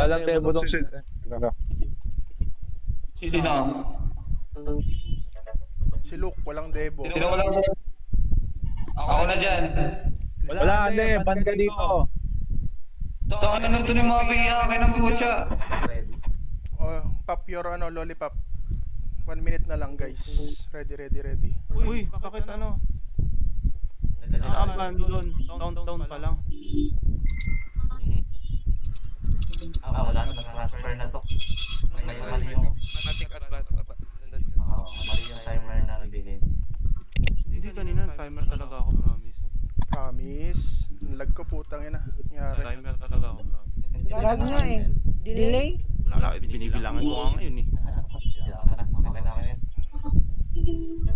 Walang demo tong shit. Sino? Si Luke, walang debo. Sino walang demo? Ako na dyan. Wala, hindi. Ban ka dito. Tayo na ito ni mga piyakin ng putya. Oh, pop your lollipop. 1 minute na lang guys. Ready. Uy, bakit ano? Abandon. Downtown pa lang. Wala na. Nag-transfer na to. Mali yung... mali yung timer na nabigay. Hindi kanina, timer talaga ako, promise. Promise. Lag ko putang ina. Nangyari. Timer talaga ako, promise. Lag nga eh. Delay? Wala, binibilangan ko nga ngayon eh.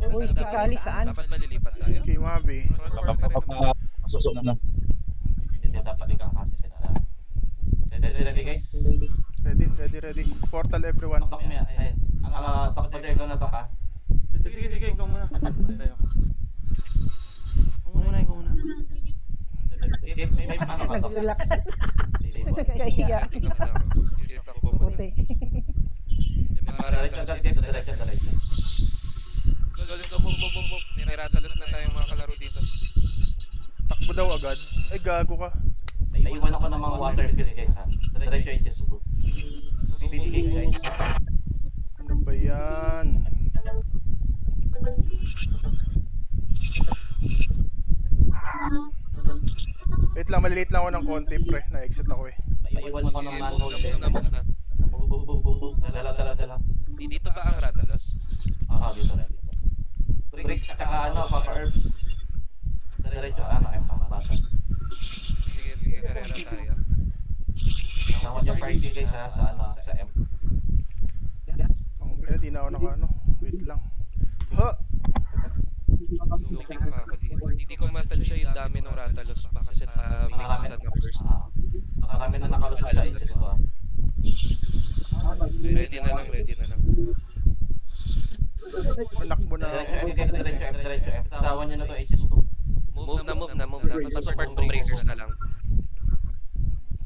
Uy, si Kali saan? Dapat malilipat tayo? Okay, Mabi. Susunod na. Hindi dapat ikaw kasi sila. Ready guys? Ready. Portal everyone. Tok niya. Tok pa dyan na to ha. Sige, ikaw muna. Tayo ako. Ikaw muna. May paano ba to? Relax. Kaya. Puti. Diretso. Move. Niratalos na tayong mga kalaro dito. Takbo daw agad. Ay, gago ka. Naiwan ako ng mga water fill guys ha. Diretso yung chest. BBK guys. Ano ba yan? Wait lang, maliliit lang ako ng konti pre. Na-exit ako eh. Naiwan ako ng manhole. Move na. Dala. Dito ba ang Ratalos? Dito rin. Break, tsaka Papa Herb. Diretso, ay pangabasa. Sige, karera tayo. Naman yung party guys ha, sa M. Di na ako naka Wait lang. Ha! Looking pa ako dito. Hindi ko matansya yung dami ng Ratalos pa kasi mix sa numbers. Marami na nakalos sa isis ko. Ready na lang. Manakbo na ako. Diretso M. Tawan nyo na to isis ko. Move na. Support to breakers na lang.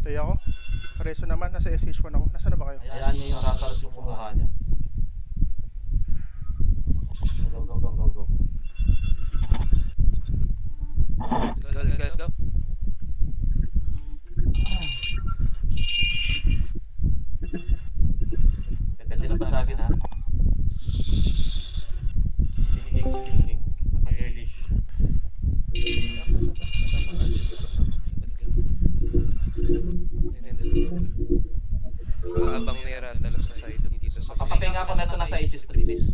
Tayo ako. Pareso naman, nasa SH1 ako. Nasaan na ba kayo? Ayan nyo yung ratalos yung kumuha niya. Go. Let's go. Pwede na pasagin ha. Sige. Mag-earlish. Abang ni Ratalos sa side dito sa Papatay nga ako na ito nasa isis 3 days.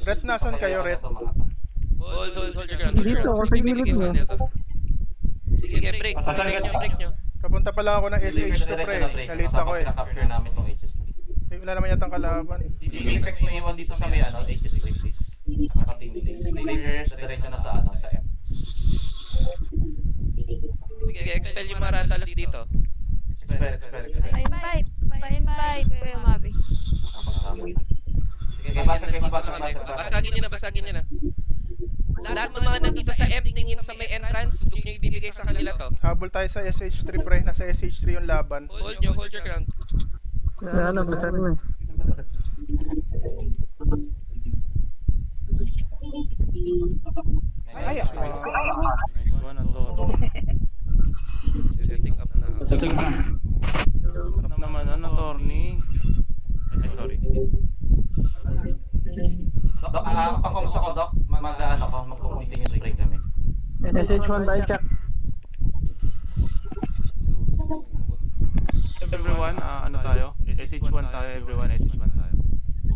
Ret, nasan kayo, Ret? Hold your ground. Dito, sa gilid mo. Sige, break. Break nyo. Papunta pala ako ng SH2 pre. Nalita ko eh. Capture namin tong isis 3. Wala naman yatang kalaban. Apex mo iwan dito sa may isis 3 days. Nakatingin. Players, diretso na sa M. Sige, expel yung mga Ratalos dito. Expert. Pa-invite ko yung Mabi. Sige, basa. Basagin nyo na. Lahat ng mga nandito sa M, tingin sa may entrance, huwag nyo ibibigay sa kanila to. Habol tayo sa SH3 pre. Nasa SH3 yung laban. Hold your ground. Basta mo eh. Nice one. Nice one, to. Setting up na ako. Harap naman, Torny. Ay, sorry. Dok, pakoms ako, Dok. Mag-continue sa break kami. SH1 tayo, check. Everyone, ano tayo? SH1 tayo, everyone, SH1 tayo.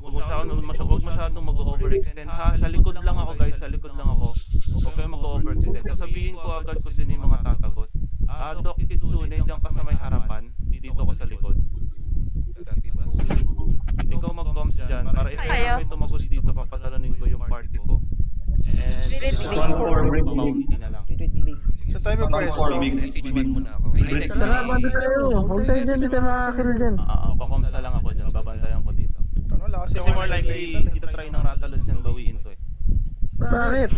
Huwag masyadong mag-overextend ha. Sa likod lang ako guys, Huwag kayo mag-overextend. Sasabihin ko agad kung sino yung mga tatagos. Doc Kitsune, diyan ka sa may harapan. Dito ko sa likod. Ikaw mag-coms dyan para if may tumagos dito, papatalonin ko yung party ko. And 1-4 break na lang. Sa tayo ba pwesto? SH1 muna ako. Sarap, tayo. Huwag tayo dyan, dito makakill dyan. Pa-coms na lang ako dyan, babantayan ko dito. Ano, lakas Kasi more likely, ito-try ng Ratalos yan, bawiin to eh. Bakit?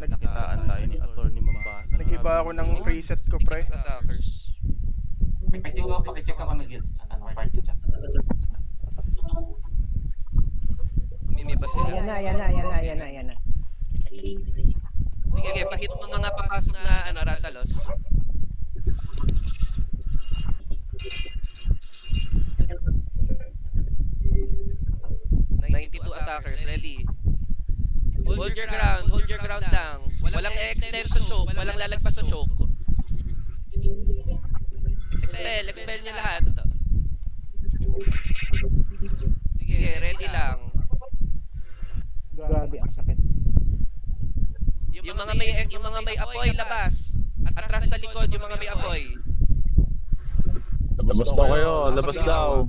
Nakitaan tayo ni Atty. Mambasa. Nag-iba ako ng free set ko pre. Attackers. Pakicheck ako ng guild. Ano, party chat. May ba sila? Yan na. Sige, pakita mo mga papasok na ano, Ratalos. "92 attackers, ready. Hold your ground lang. Walang extend sa choke, walang lalagpas sa choke. Expel nyo lahat. Sige, ready lang. Grabe, ang sakit. Yung mga may apoy, labas. Atras sa likod, yung mga may apoy. Labas daw kayo, labas daw.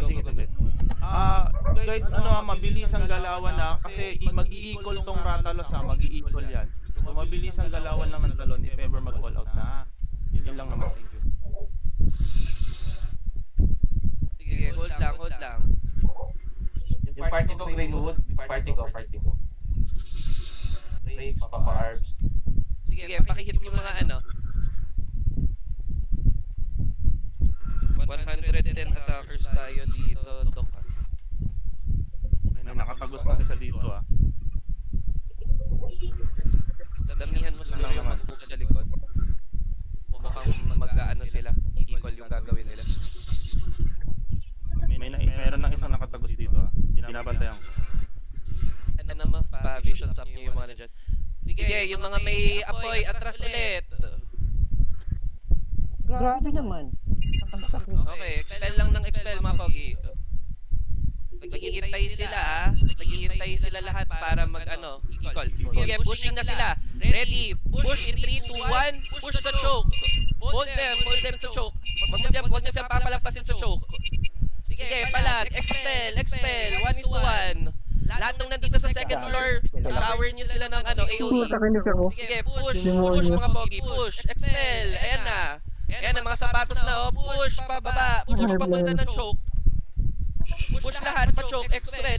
Sige, saglit. Guys, mabilis ang galawan na kasi mag-i-equal tong Ratalos mag-i-equal yan. So mabilis ang galawan lang ng talon if ever mag-all out na. Yun lang naman, thank you. Sige, hold lang. Yung party ko, Greenwood. Party ko. Rakes, Papa Arbs. Sige, pakihit yung mga ano. 110 attackers tayo dito, Doc. May nakatagos na isa dito Damihan mo siguro yung mag-move sa likod. Mukhang mag-aano sila. Equal yung gagawin nila. Meron ng isang nakatagos dito Binabantayan ko. Ano naman, pa-visions up niyo yung mga na dyan. Sige, yung mga may apoy, atras ulit. Grabe naman. Ang sakit. Okay, expel lang ng expel mga pogi. Naghihintay sila lahat para mag-ano, equal. Sige, pushing na sila. Ready, push in 3, 2, 1, push sa choke. Hold them sa choke. Huwag niyo siya papalampasin sa choke. Sige, palag, expel, 1:1. Lahat ng nandito sa second floor, shower niyo sila ng ano, AOE. Puta, kinig ako. Sige, push mga pogi, push, expel, ayan na, mga sapatos na push, pababa, push papunta ng choke. Push lahat, pa-choke, expel.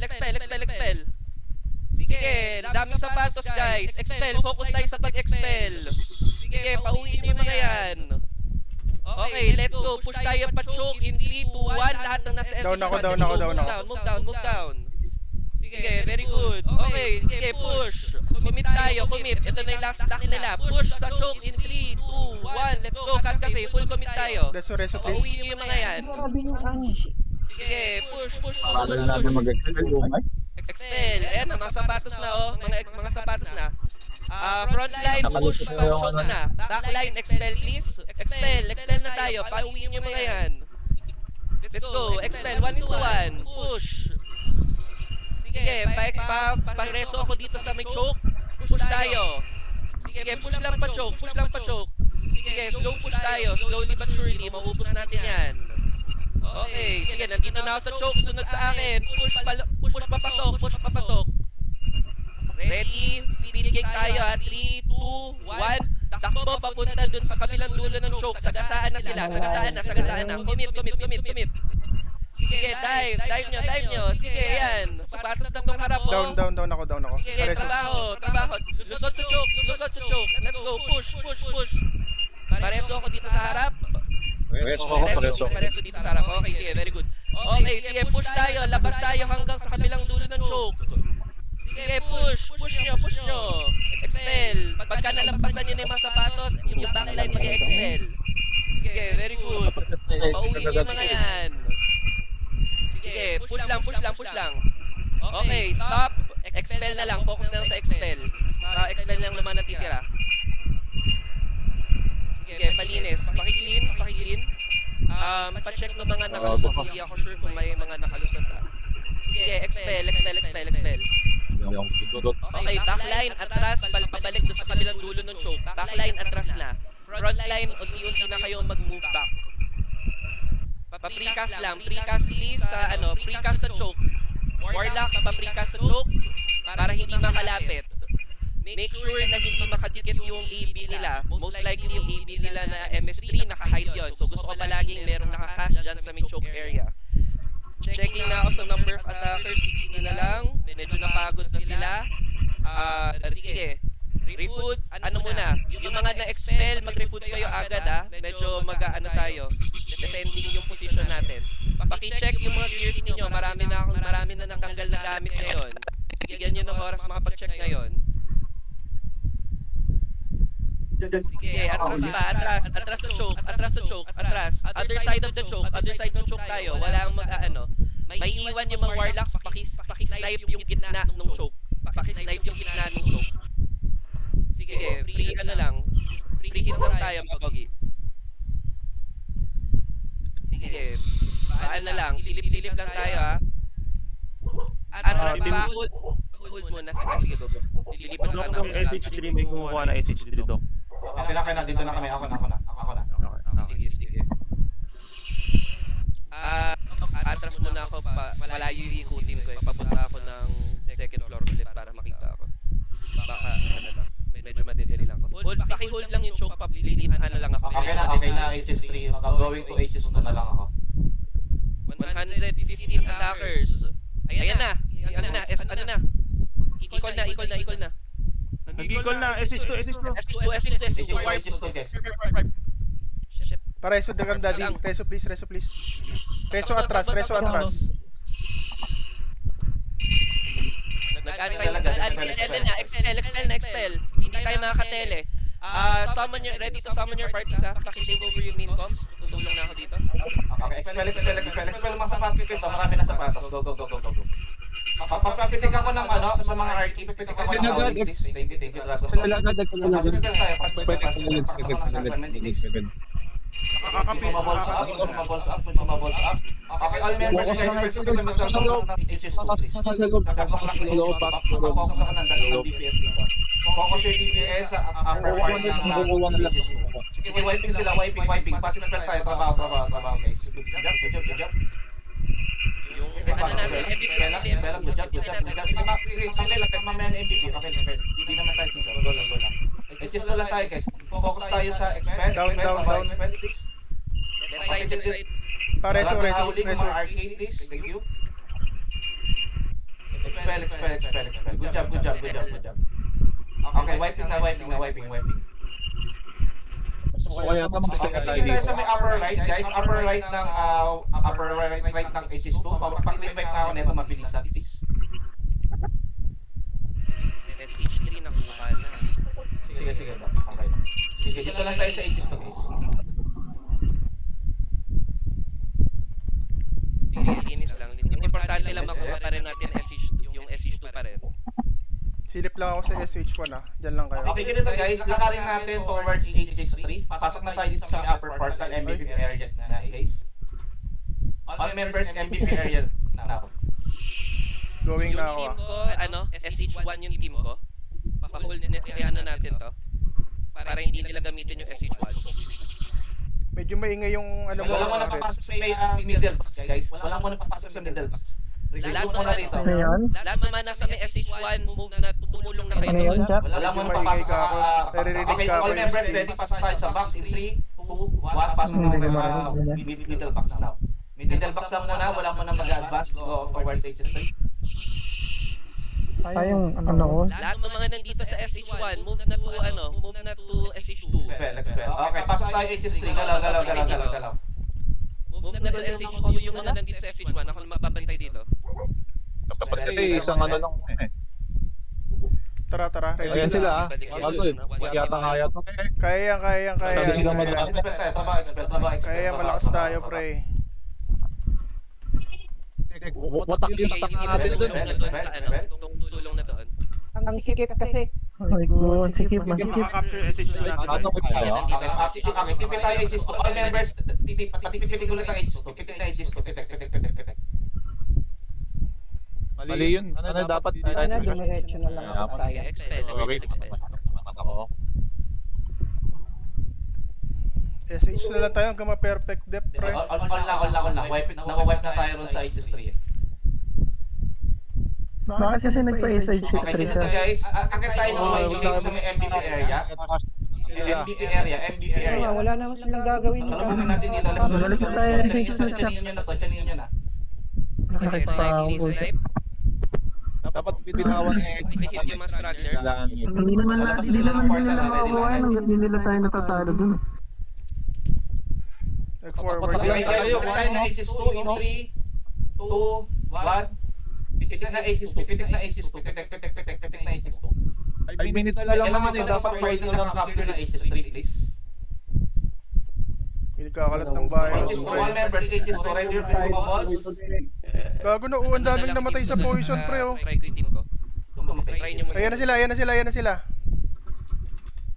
Sige, daming sapatos guys, expel, focus tayo sa pag-expel. Sige, pauwiin niyo yung mga yan. Okay, let's go, push tayo pa-choke in 3, 2, 1, lahat ng nasa SC. Down ako. Move down. Sige, very good. Okay, sige, push. Commit. Ito na yung last stack nila. Push sa choke in 3, 2, 1. Let's go, Cat Cafe. Full commit tayo. Reso, please. Pauwiin yung mga yan. Grabe yung ano. Sige, push. Paano natin mag-expel yung mic? Expel. Ayan na, mga sapatos na mga sapatos na. Frontline, push, pa-choke na. Backline, expel please. Expel na tayo. Pauwiin yung mga yan. Let's go, expel. 1:1. Push. Sige, pa-reso ako dito sa may choke. Push tayo. Sige, push lang pa choke. Sige, slow push tayo. Slowly but surely, maubos natin yan. Okay, sige, nandito na ako sa choke. Sunod sa akin. Push papasok. Ready? Speed gate tayo ha. 3, 2, 1. Takbo papunta dun sa kabilang dulo ng choke. Sagasaan na sila. Sagasaan na. Commit. Sige, dive nyo. Sige, yan. Sapatos na tong harap mo. Down ako. Sige, trabaho. Lusot sa choke. Let's go, push. Pareso ako dito sa harap. Pareso dito sa harap. Okay, sige, very good. Okay, sige, push tayo. Labas tayo hanggang sa kabilang dulo ng choke. Sige, push nyo. Expel. Pagka nalampasan nyo na yung mga sapatos, yung backline mag-expel. Sige, very good. Pauwiin nyo yung mga yan. Sige, push lang. Okay, stop. Expel na lang. Focus na lang sa expel. Expel lang naman natitira. Sige, palinis. Pakiclean. Pa-check ng mga nakalusot. Hindi ako sure kung may mga nakalusot. Sige, expel. Okay, backline, atras, pabalik sa kabilang dulo ng choke. Backline, atras na. Frontline, unti-unti na kayong mag-move back. Pa-precast lang. Precast please sa precast sa choke. Warlock, pa-precast sa choke para hindi makalapit. Make sure na hindi makadikit yung AB nila. Most likely yung AB nila na MS3 naka-hide yun. So gusto ko palaging merong naka-cash dyan sa may choke area. Checking na ako sa number of attackers. 16 na lang. Medyo napagod na sila. Sige. Refoods, ano muna? Yung mga na-expel, mag-refoods kayo agad Medyo tayo. Let's defending yung position natin. Paki-check yung mga gears ninyo. Marami na natanggal na gamit ngayon. Bigyan nyo ng oras makapag-check ngayon. Sige, atras pa, atras sa choke, atras. Other side of the choke tayo. Walang mag-ano. May iwan yung mga warlocks, paki-snipe yung gitna ng choke. Sige, free hit lang tayo mga pogi. Sige, paan na lang, silip-silip lang tayo ha. Hold muna, sige go. Lilipat Dok, ka yung SH3, may kumukuha na SH3, Dok. Okay na, dito na kami. Ako na. Sige. Atras muna ako, malayo yung ikutin ko eh. Papunta ako ng second floor ulit para makita ako. Baka, medyo madidili lang ako. Paki-hold lang yung choke, ano lang ako. Okay na, HS3. Going to HS2 na lang ako. 115 attackers. Ayan na. Equal na. Nag-equal na, SH2. HS2, guys. Reso dagang daddy. Reso please. Reso atras. Nag-ano kayo? Expel. Hindi tayo makakatele. Ready to summon your parties ha. Paki-take over yung main comms. Tutulong na ako dito. Okay, expel mga sapatos ko. Marami na sapatos. Go. Pagpapitikan ko ng sa mga RT, pagpitikan ko ng list. Thank you, Dragon. Consumables up. Okay, all members ng HS2 DPS dito. Focus your DPS sa upper part ng sige, wiping sila, wiping. Passive spell tayo, trabaho, guys. Good job. Yung natin, Good job. Sige, mamaya na MVP. Okay, hindi naman tayo sisa. Go lang. HS lang tayo, guys. Focus tayo sa expel. Down. left side. Reso. Arcade, please. Thank you. Expel. Good job. Okay, wiping na. Kaya tama Hindi tayo sa may upper right, guys. Upper right ng HS2. Pag-click back na ako nito, mabilis na, please. SH3 nakuha na. Sige ba? Okay. Sige, dito lang tayo sa HS2, guys. Sige, linis lang. Importante lang makuha pa rin natin yung SH2 pa rin. Silip lang ako sa SH1 ah. Diyan lang kayo. Okay, ganito guys. Lakarin natin towards HS3. Pasok na tayo dito sa may upper part ng MVP area na, guys. All members MVP area na. Going Yung na ako team ah. ko, SH1 yung team ko. Papahold natin to. Para hindi nila gamitin yung SH1. Medyo maingay yung ano mo. Wala mo na papasok sa may middle box, guys. Wala mo na papasok sa middle box. Lahat Remove mo na dito. Ngayon? Lahat naman nasa may SH1 move na tumulong na kayo Ngayon, doon. Jack? Wala mo na Maingay papasok. ka ako. Naririnig Okay, ka ako all yung members screen. ready. Pasok tayo sa box in 3, 2, 1. Pasok na tayo middle box now. Middle box lang muna. Wala mo na mag-advance. Go towards HS3. Yung ano ko? Lahat ng mga nandito sa SH1 move na to SH2. Expel. Okay, pasok tayo HS3. Galaw. Move na to SH2 yung mga nandito sa SH1. Ako na magbabantay dito. Kasi isang ano lang eh. Tara. Ready. Ayan sila ah. Bago eh. Yata. Kaya yan. Sabi sila mag- Expel tayo. Trabaho. Kaya malakas tayo pre. Watak yung Sige, stack yung natin dun. tulong na doon. Ang sikip kasi. Ay ko, sikip. Makaka-capture SH2 natin. Ano ko tayo? Activate tayo HS2. All members, pati ulit ang HS2. Pitik na HS2. Pitik. Mali yun. Ano dapat? Sana dumiretso na lang ako Sige, saya. expel. Ako. SH na lang tayo hanggang ma-perfect depth pre. All na. Wipe na tayo ron sa HS3 eh. Bakit kasi nagpa-SH3 Okay, dito siya? guys. Akit tayo ng sa may MVP area. MVP area. Wala naman silang gagawin. Alam mo natin nila. Balik na tayo sa SH2 chat. Chanin nyo na. Nakakita pa ako po. Dapat binawan eh. Hit yung mga struggler. Hindi naman din nila makakuha hanggang hindi nila tayo natatalo dun. Nag-forward Okay, lang tayo. tayo. Kumain na HS2 in 3, 2, 1. Pitik na HS2. Pitik na HS2. Pitik na HS2. 5 minutes na lang naman eh. Dapat pwede lang capture ng HS3, please. Pinagkakalat ng virus, HS2, pre. all members, HS2, ready for consumables? Gago na, ang daming namatay sa poison, pre, oh. Try ko yung team ko. Try nyo muna. Ayan na sila, ayan na sila, ayan na sila.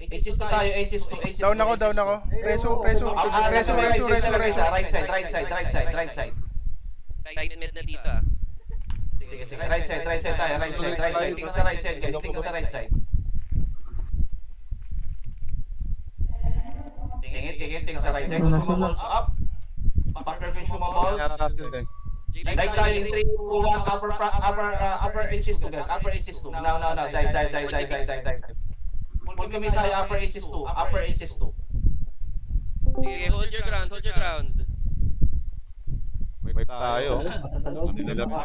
HS2 tayo, HS2. Down ako, down ako. Resu. Right side. Tight mid na dito ah. Sige, right side tayo, right side. Tingnan sa right side, guys. Tingnan sa right side. Tingin sa right side. Consumables up. Partner consumables. Dive tayo in 3, 2, 1, upper HS2, guys. Upper HS2. Now. Dive. Full kami tayo, upper HS2. Sige, hold your ground. Wait tayo.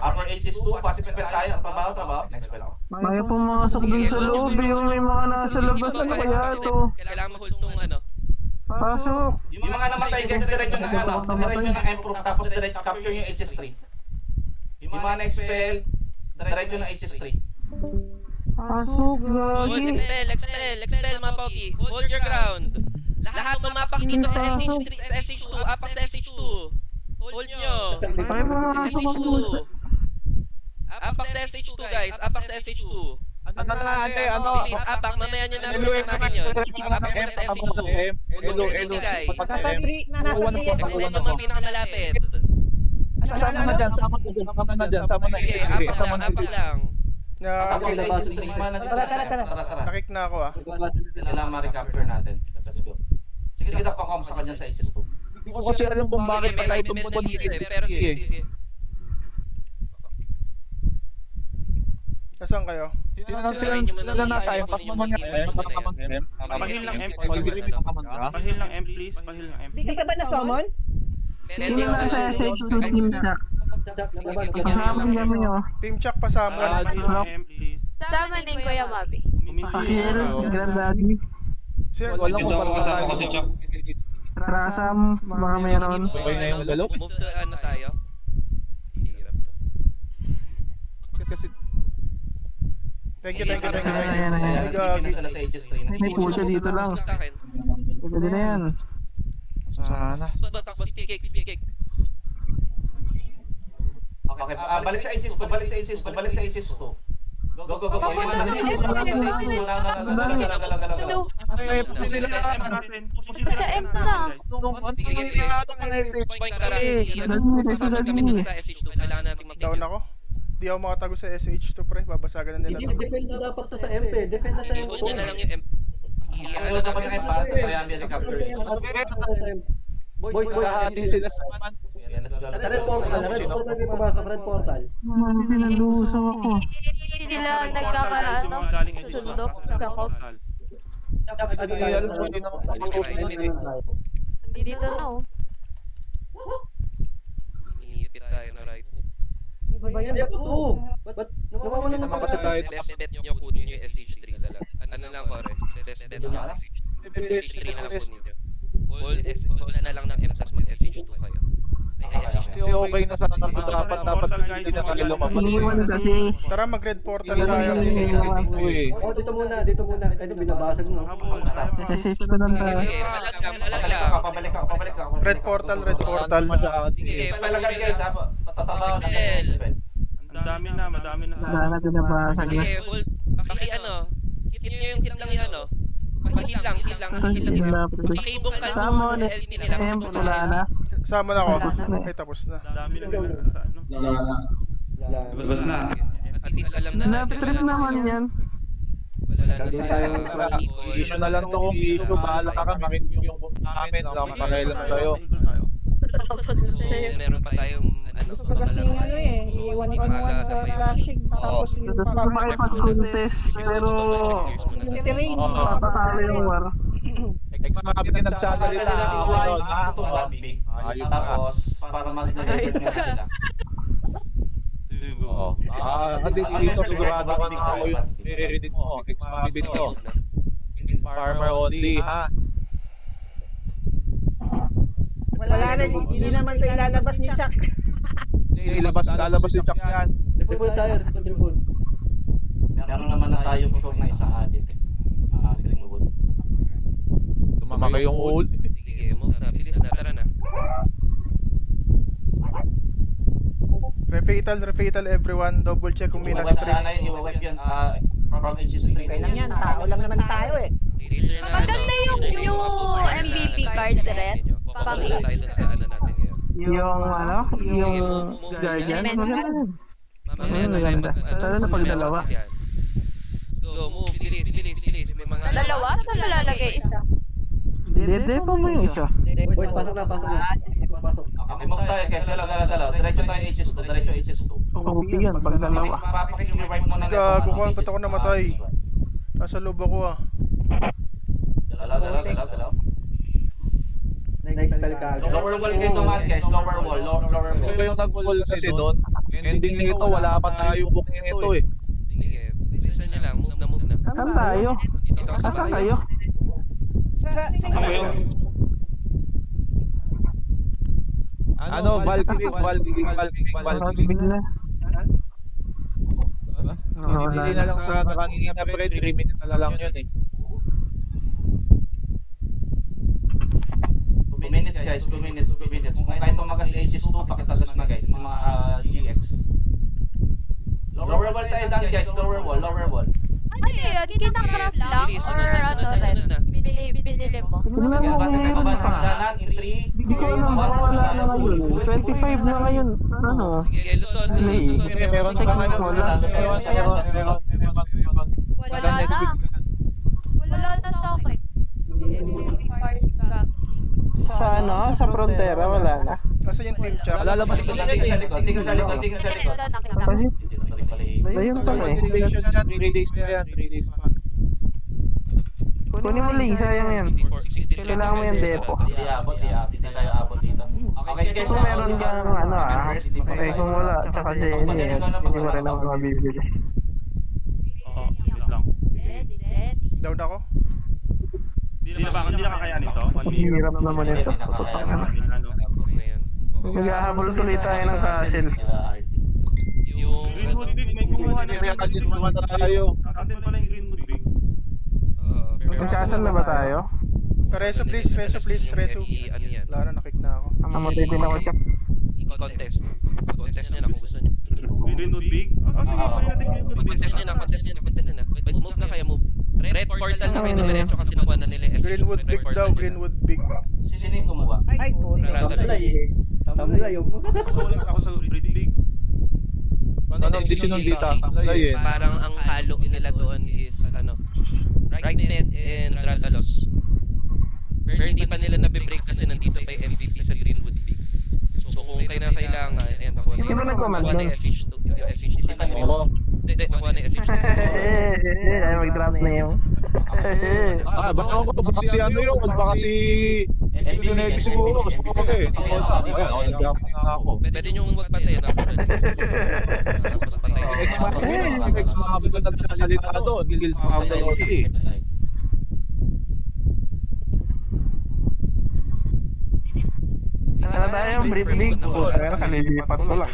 Upper HS2, fast expel tayo. Trabaho. Next spell ako. Kaya pumasok dun sa loob, yung may mga nasa labas, ano kaya to? Kailangan ma-hold tong ano. Pasok! Yung mga namatay, guys, diretso na improve, tapos diretso capture yung HS3. Yung mga na-expel, diretso na HS3. Pasok, Hold, lagi! expel mga pogi. Hold your ground. Lahat tumapak dito sa SH3, sa SH2, apak sa SH2. Hold nyo. Kaya pumasok ang SH2. puto. Apak sa SH2 guys, apak sa SH2. Please, apak, mamaya nyo namin pinamahin yun. Apak sa SH2. Elo. guys. Nasa 3, nasa 3 Extend nyo mga pinakamalapit. Sama na dyan. Sige, apak lang. Tapos sa HS3, Tara. Nakik na ako, ah. kailangan ma-recapture natin. Let's go. Sige, pa-comms ka dyan sa HS2. Hindi ko kasi alam kung bakit Sige, patay may itong mid na dito, pero sige. Nasaan kayo? Sila na tayo. Pas mo mga Pahil ng M, pahil ng M please, pahil ng M. Di ka ba na-summon? Sino na sa SH2 team na? Kasama kami nyo. Team Chuck pasama. Pahil ng M please. Sama din Kuya Mabi. Pakil, Grandaddy, Sino? Walang kasama kasi Chuck. Rasam, baka meron. Okay na yung dalaw? Move to ano tayo? Hirap to. Kasi Thank you. Ayan. Gagi. Sila sa HS3. May puto dito lang. Sa akin. Pwede na yan. sana. Takbo, speak kick. Okay, balik sa HS2. Go. Papunta na Sa M na. Sige. Point ka lang. Sa SH2, kailangan natin Down mag-take. ako. Di ako makatago sa SH2, pre. Babasagan na nila to. Depende dapat sa MP. Depende sa I-hold nyo na lang yung M. Ano naman yung impact? Kaya may recapture. Boys, Hati sila sa man. Red portal. Mano, pinalusaw ako. Sila nagkakaano? Sundok sa Cops. Alam ko din Hindi dito na oh. Inipit tayo na right mid. Ba yan? Ba't nawawala naman naman kasi kahit Best bet nyo kunin yung SH3 talaga. Ano lang ko rin? Best bet nyo SH3 na lang kunin nyo. Hold na lang ng M tas mag SH2 kayo. Ay, SH2. okay na sana dapat hindi na tayo lumabas. Iniwan kasi. Tara, mag-red portal tayo. Uy. dito muna. Ito binabasag mo. SH2 lang tayo. Sige, malag. Pabalik ka. Red portal. Sige, Palagay guys, ha? Patatabaw sa Excel. Ang madami na sa Wala na tinabasag na. Sige, hold. Hit nyo yung hit lang yung ano. Hit lang. Pakibong ka Sama nung ulit. LT nila. M, wala na. Sama na ako. Tapos na. Ay, tapos na. dami na sa ano. Labas na. At least alam na natin. Napitrip naman yan. Wala na sa Issue na lang to kung issue. Bahala ka kami yung comment. Wala akong pakailan sa'yo. So, meron pa tayong ano. Kasi iwan ko naman sa flashing. Tapos yung Gusto ko makipag-contest, pero terrain. papatalo yung war. Mga pinagsasalita ako doon. Tapos, para mag-deliver na sila. Oo. Kasi dito sigurado ka na ako yung nire-read mo. Ex-mabit to. Farmer only, ha? Wala Wala na, hindi naman ito ilalabas ni Chuck. Lalabas yung Chuck yan. Report tayo, report. Meron naman na tayong show na isang audit eh. Greenwood. Tumakay yung old. Sige, move na. Bilis na, tara na. Refatal everyone. Double check kung may na-strip. Sana yun, iwa-wipe yan. From HC3. Okay lang yan, tao lang naman tayo eh. Later na. Maganda yung MVP card, Red. Focus na tayo dun sa ano natin ngayon. Yung ano? Yung guardian? Mamaya na lang. Sana na pag dalawa. Let's go, move. Bilis. May mga... Dalawa? Saan malalagay isa? Dede pa mo yung isa. Boy, pasok na. Okay, move tayo, guys. Dalaw. Diretso tayo HS2. Okay yan, pag dalawa. Papapik yung revive muna. Gago ko, ba't ako namatay? Nasa loob ako ah. Dalaw. Next spell ka. Lower wall kayo dumaan, guys. Lower wall. Ito yung tag-wall kasi doon. Ending nito, wala pa tayong book nito eh. Sige, decision nyo lang. Move na. Saan tayo? Asan kayo? Ano, Valkyrie. Big na. Hindi na lang sa kanina pre, 3 minutes na lang yun eh. 2 minutes, guys. 2 minutes. Kung kahit tumagas si HS2, pakitagas na, guys. Mga GX. Lower wall tayo dyan, guys. Lower wall. Ano yun? Kinakrap lang? Or ano rin? Binili mo? Tingnan mo ngayon pa. Hindi ko alam, wala na ngayon. 25 na ngayon. Ano? Sige, Luzon. Meron Check pa mo, ngayon. wala. Wala na. Wala na sa akin. MVP card ka. Sa ano? Sa frontera, wala na. Kasi yung team chat. Lalabas ko na Tingnan sa likod. Ito nakita ko. Kasi, ayun pala eh. 3 days pa yan. Kunin mo link, sayang yan. Kailangan mo yung depo. Hindi tayo abot dito. Okay, guys. Kung meron kang ano okay, kung wala, tsaka Jenny, hindi mo rin ako mabibili. Oo, wait lang. Ready. Down ako. Hindi na kakayanin to. Ang hirap naman ito. Maghahabol tuloy tayo ng castle. Yung... Greenwood Big, may kumuha na. Kaya kasi dumata tayo. Atin pala yung Greenwood Big. May castle na ba tayo? Reso please. Ano yan? Wala na, nakick na ako. Namatay din ako, Chap. I-contest. Contest nyo na kung gusto nyo. Greenwood Big? Sige, kaya natin Greenwood Big. Contest nyo na. Move na kayo, move. Red portal na kayo diretso kasi nakuha na nila SH. Greenwood Big daw, Greenwood Big. Sino yung kumuha? Ay, tamlay yung. Sulat ako sa Greenwood Big. Hindi sinundita. Parang ang halo nila doon is right net and Dratalos. Pero hindi pa nila nabe-break kasi nandito pa yung MVP sa Greenwood Big. So kung kailangan, ayan nakuha na Hindi ba nag-command nakuha na doon? yung SH2. Yung SH2. Oo. Hindi, nakuha na yung SH2. Ay, mag-drop na yung. Baka ako to. Baka si ano yun. Baka si... Ito na siguro. Mas baka eh. Ayan, nag-drop na ako. Pwede nyo magpatay na ako. Tapos patay. Ex mga bigat na sasalita na doon. Gilils mga bigat. Sana tayo, Brit Big. Pero kalilipat ko lang.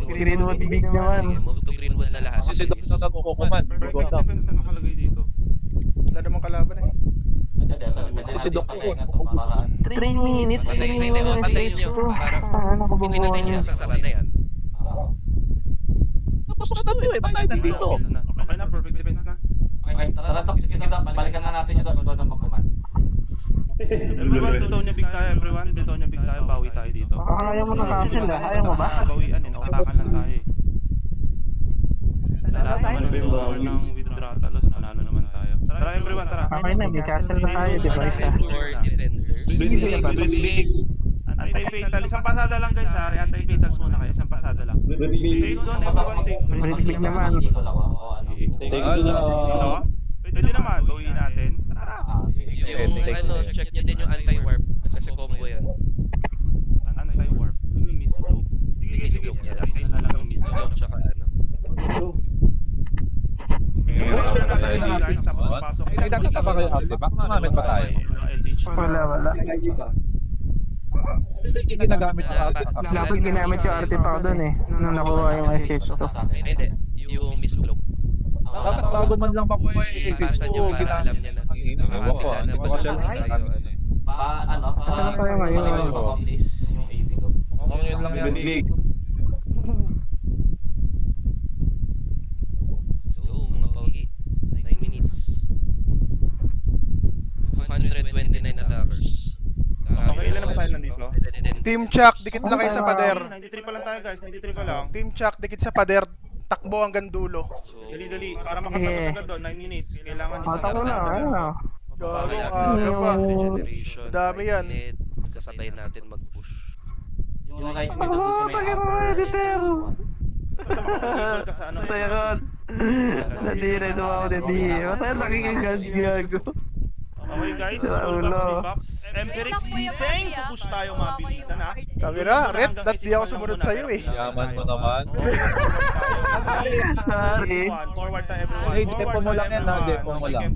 Greenwood Big naman. Move to Greenwood na lahat. Kasi doon na nagkukuman. Perfect defense na nakalagay dito. Wala namang kalaban eh. Si Doc ko. 3 minutes. 3 minutes. Patayin nyo. Ano ko Hindi natin bubuhay? yung sasara na yan. Tapos tayo eh. Patay na dito. Okay na, perfect defense na. Okay, tara, sige, balikan na natin yung doon ng mag-command. Everyone, Britonia Big tayo. Everyone, Britonia Big tayo. Bawi tayo dito. Ayaw mo na castle ah. Ayaw mo ba? Bawian eh. Nautakan lang tayo eh. Sa lahat naman ng tower ng withdraw talos, manalo naman tayo. Tara everyone, tara. Okay na, may castle na tayo, di ba isa? Or defenders. Big. Anti-fatal. Isang pasada lang guys ha. Anti-fatals muna kayo. Isang pasada lang. Safe zone, everyone safe. Brit Big naman. Dito? Pwede naman. Bawiin natin. Tara. Yung check nyo din yung anti-warp. Kasi combo yan. Anti-warp. Yung miss blow. Basic block niya. Na lang yung miss blow. Tsaka ano. Sure na tayo guys. Tapos pasok. Nagdagdag pa kayo ate. Baka mamit pa tayo. Wala. Hindi ginagamit na Dapat ginamit yung artifact doon eh. Nung nakuha yung SH2. Hindi, yung Miss Block. Dapat bago man lang makuha yung Ipasan nyo para alam niya na. Ewan ko, Nakakapila na baka ba siya lang tayo, nagamit. Saan tayo ngayon? Yung AV ko. Mukhang yun lang yan. So, mga pogi, 9 minutes. 229 attackers. Okay, ilan na ba tayo nandito? Team Chuck, dikit na kayo sa pader. 93 pa lang tayo guys, 93 pa lang. Team Chuck, dikit sa pader. Takbo hanggang dulo. Dali, para makatapos agad doon, 9 minutes. Kailangan Takbo na, ano? Gago, aga pa. Dami yan. Sasabay natin mag-push. Yung right mid Takbo, tagay mo, editor! sa ano? Tayo ka. Nadire, sumama na di. Matay, nakikagad gago. Okay guys, Sa full ulo. box. Empirix Giseng, pupush tayo mabilisan ha. Sabi na, Red, dat di ako sumunod sa'yo eh. Yaman mo naman. Sorry. Forward tayo everyone. Hey, depo mo lang yan, ha? Depo mo lang.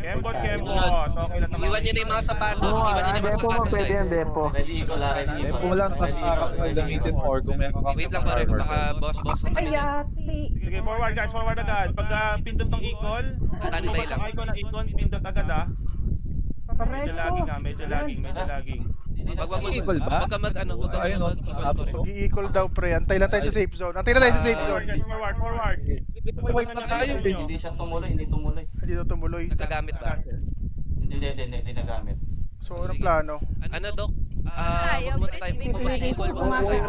Kembot. Okay lang naman. Iwan nyo na yung mga sapatos. Oo, Iwan nyo na yung mga depo mo, sapatos pwede yan, guys. depo. Ready equal, ready equal. Depo mo lang, tapos harap mo gamitin mo or kung meron ka Wait lang pare, baka boss na Ay, kami. yati. Sige, forward guys, forward agad. Pag pindot ng equal, Standby lang. ang icon ng icon, pindot agad ha. Medyo Pareso. lagging ha, medyo lagging. Wag mag Equal ba? Wag ka mag ano, wag ka Ayun, oh, mag Mag-i-equal daw pre. Antay lang tayo sa safe zone. Antay lang tayo sa safe zone. Forward. Wait na tayo. Hindi siya tumuloy, hindi tumuloy. Dito tumuloy. Nagagamit ba? Hindi nagamit. So, anong plano? Ano dok? Wag muna tayo mag-equal Kung tayo.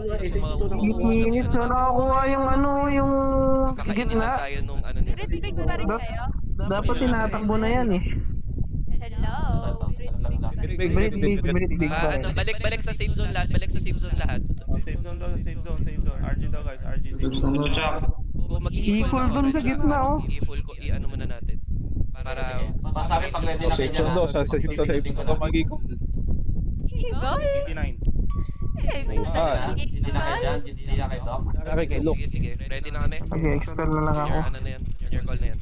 Kasi sa mga 8 minutes, so nakakuha yung ano, yung kakainin lang gitna. tayo nung ano nito. Big pa rin kayo? Dapat tinatakbo na yan eh. Hello? Big pa rin. Ano, balik sa safe zone lahat. Balik sa safe zone lahat. Save zone daw, save zone. RG daw guys, RG. Kung Equal dun sa gitna, oh. I-full ko, i-ano muna natin. Para Sabi pag ready na Section do, sa section do, sa ipon ko magiging. Eagle? 89. Safe zone na Hindi na kayo dyan, hindi na kayo doc. Kay Look. sige. Ready na kami? Mag-expel na lang ako. Your ano na yan. Your call na yan.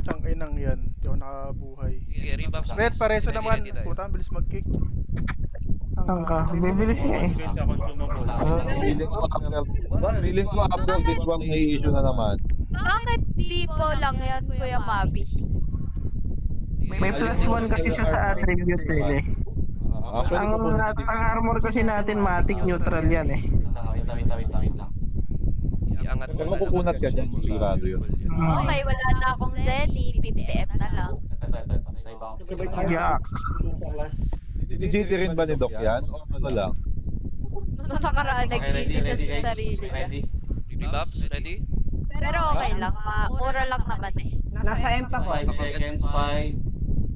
Tang inang yan. Di ako nakabuhay. Sige, rebuff. Red, pareso Ready, naman. ready tayo. Puta, ang bilis mag-kick. Ang ka, bibilis niya eh. Guys, ako consumable. Feeling ko after this one may issue na naman. Bakit di po lang yan, Kuya Mabi? May +1 kasi siya sa attribute eh. Ang armor kasi natin matic neutral yan eh. Wait lang. Iangat Kung makukunat ka dyan, sigurado yun. Okay, wala na akong Zenny, 50M na lang. Yaks. GT rin ba ni Doc yan? O ano lang? Noong nakaraan, Okay, ready, nag-iisa ready, sa ready. sarili niya. Ready. Rebuffs, ready? Pero okay lang, mura lang naman eh. Nasa M pa ko. 5 seconds, 5,